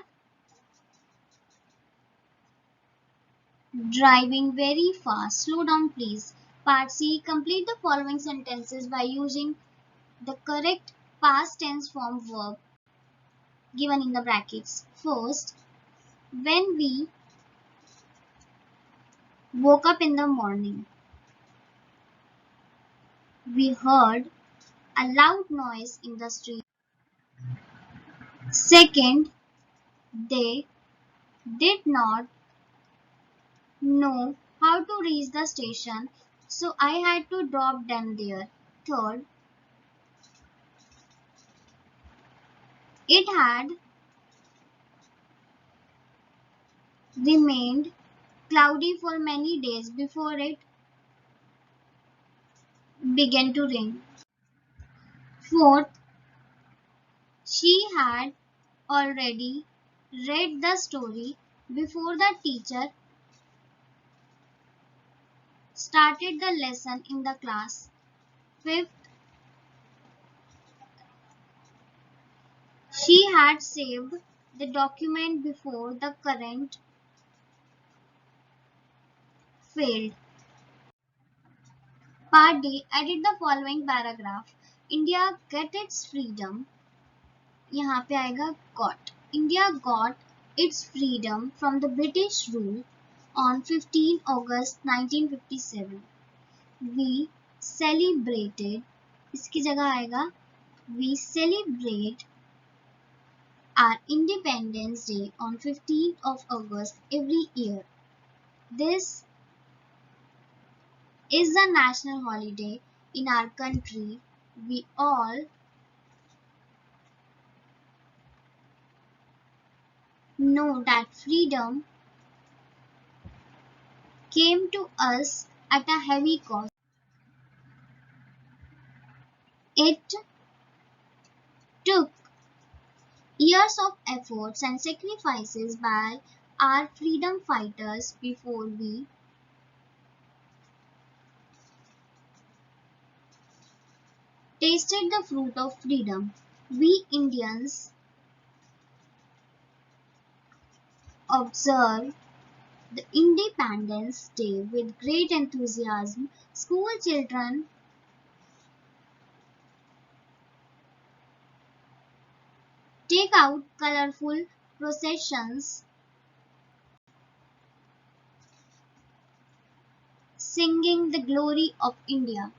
Driving very fast. Slow down, please. Part C. Complete the following sentences by using the correct past tense form verb given in the brackets. First, when we woke up in the morning, we heard a loud noise in the street. Second, they did not know how to reach the station, so I had to drop them there. Third, it had remained cloudy for many days before it began to rain. Fourth, she had already read the story before the teacher started the lesson in the class. Fifth, she had saved the document before the current failed. Part D. Edit the following paragraph. India get its freedom. यहाँ पे आएगा got. India got its freedom from the British rule on 15 August 1957. We celebrated. इसकी जगह आएगा we celebrate our Independence Day on 15th of August every year. This is the national holiday in our country. We all know that freedom came to us at a heavy cost. It took years of efforts and sacrifices by our freedom fighters before we tasted the fruit of freedom. We Indians observe the Independence Day with great enthusiasm. School children take out colorful processions singing the glory of India.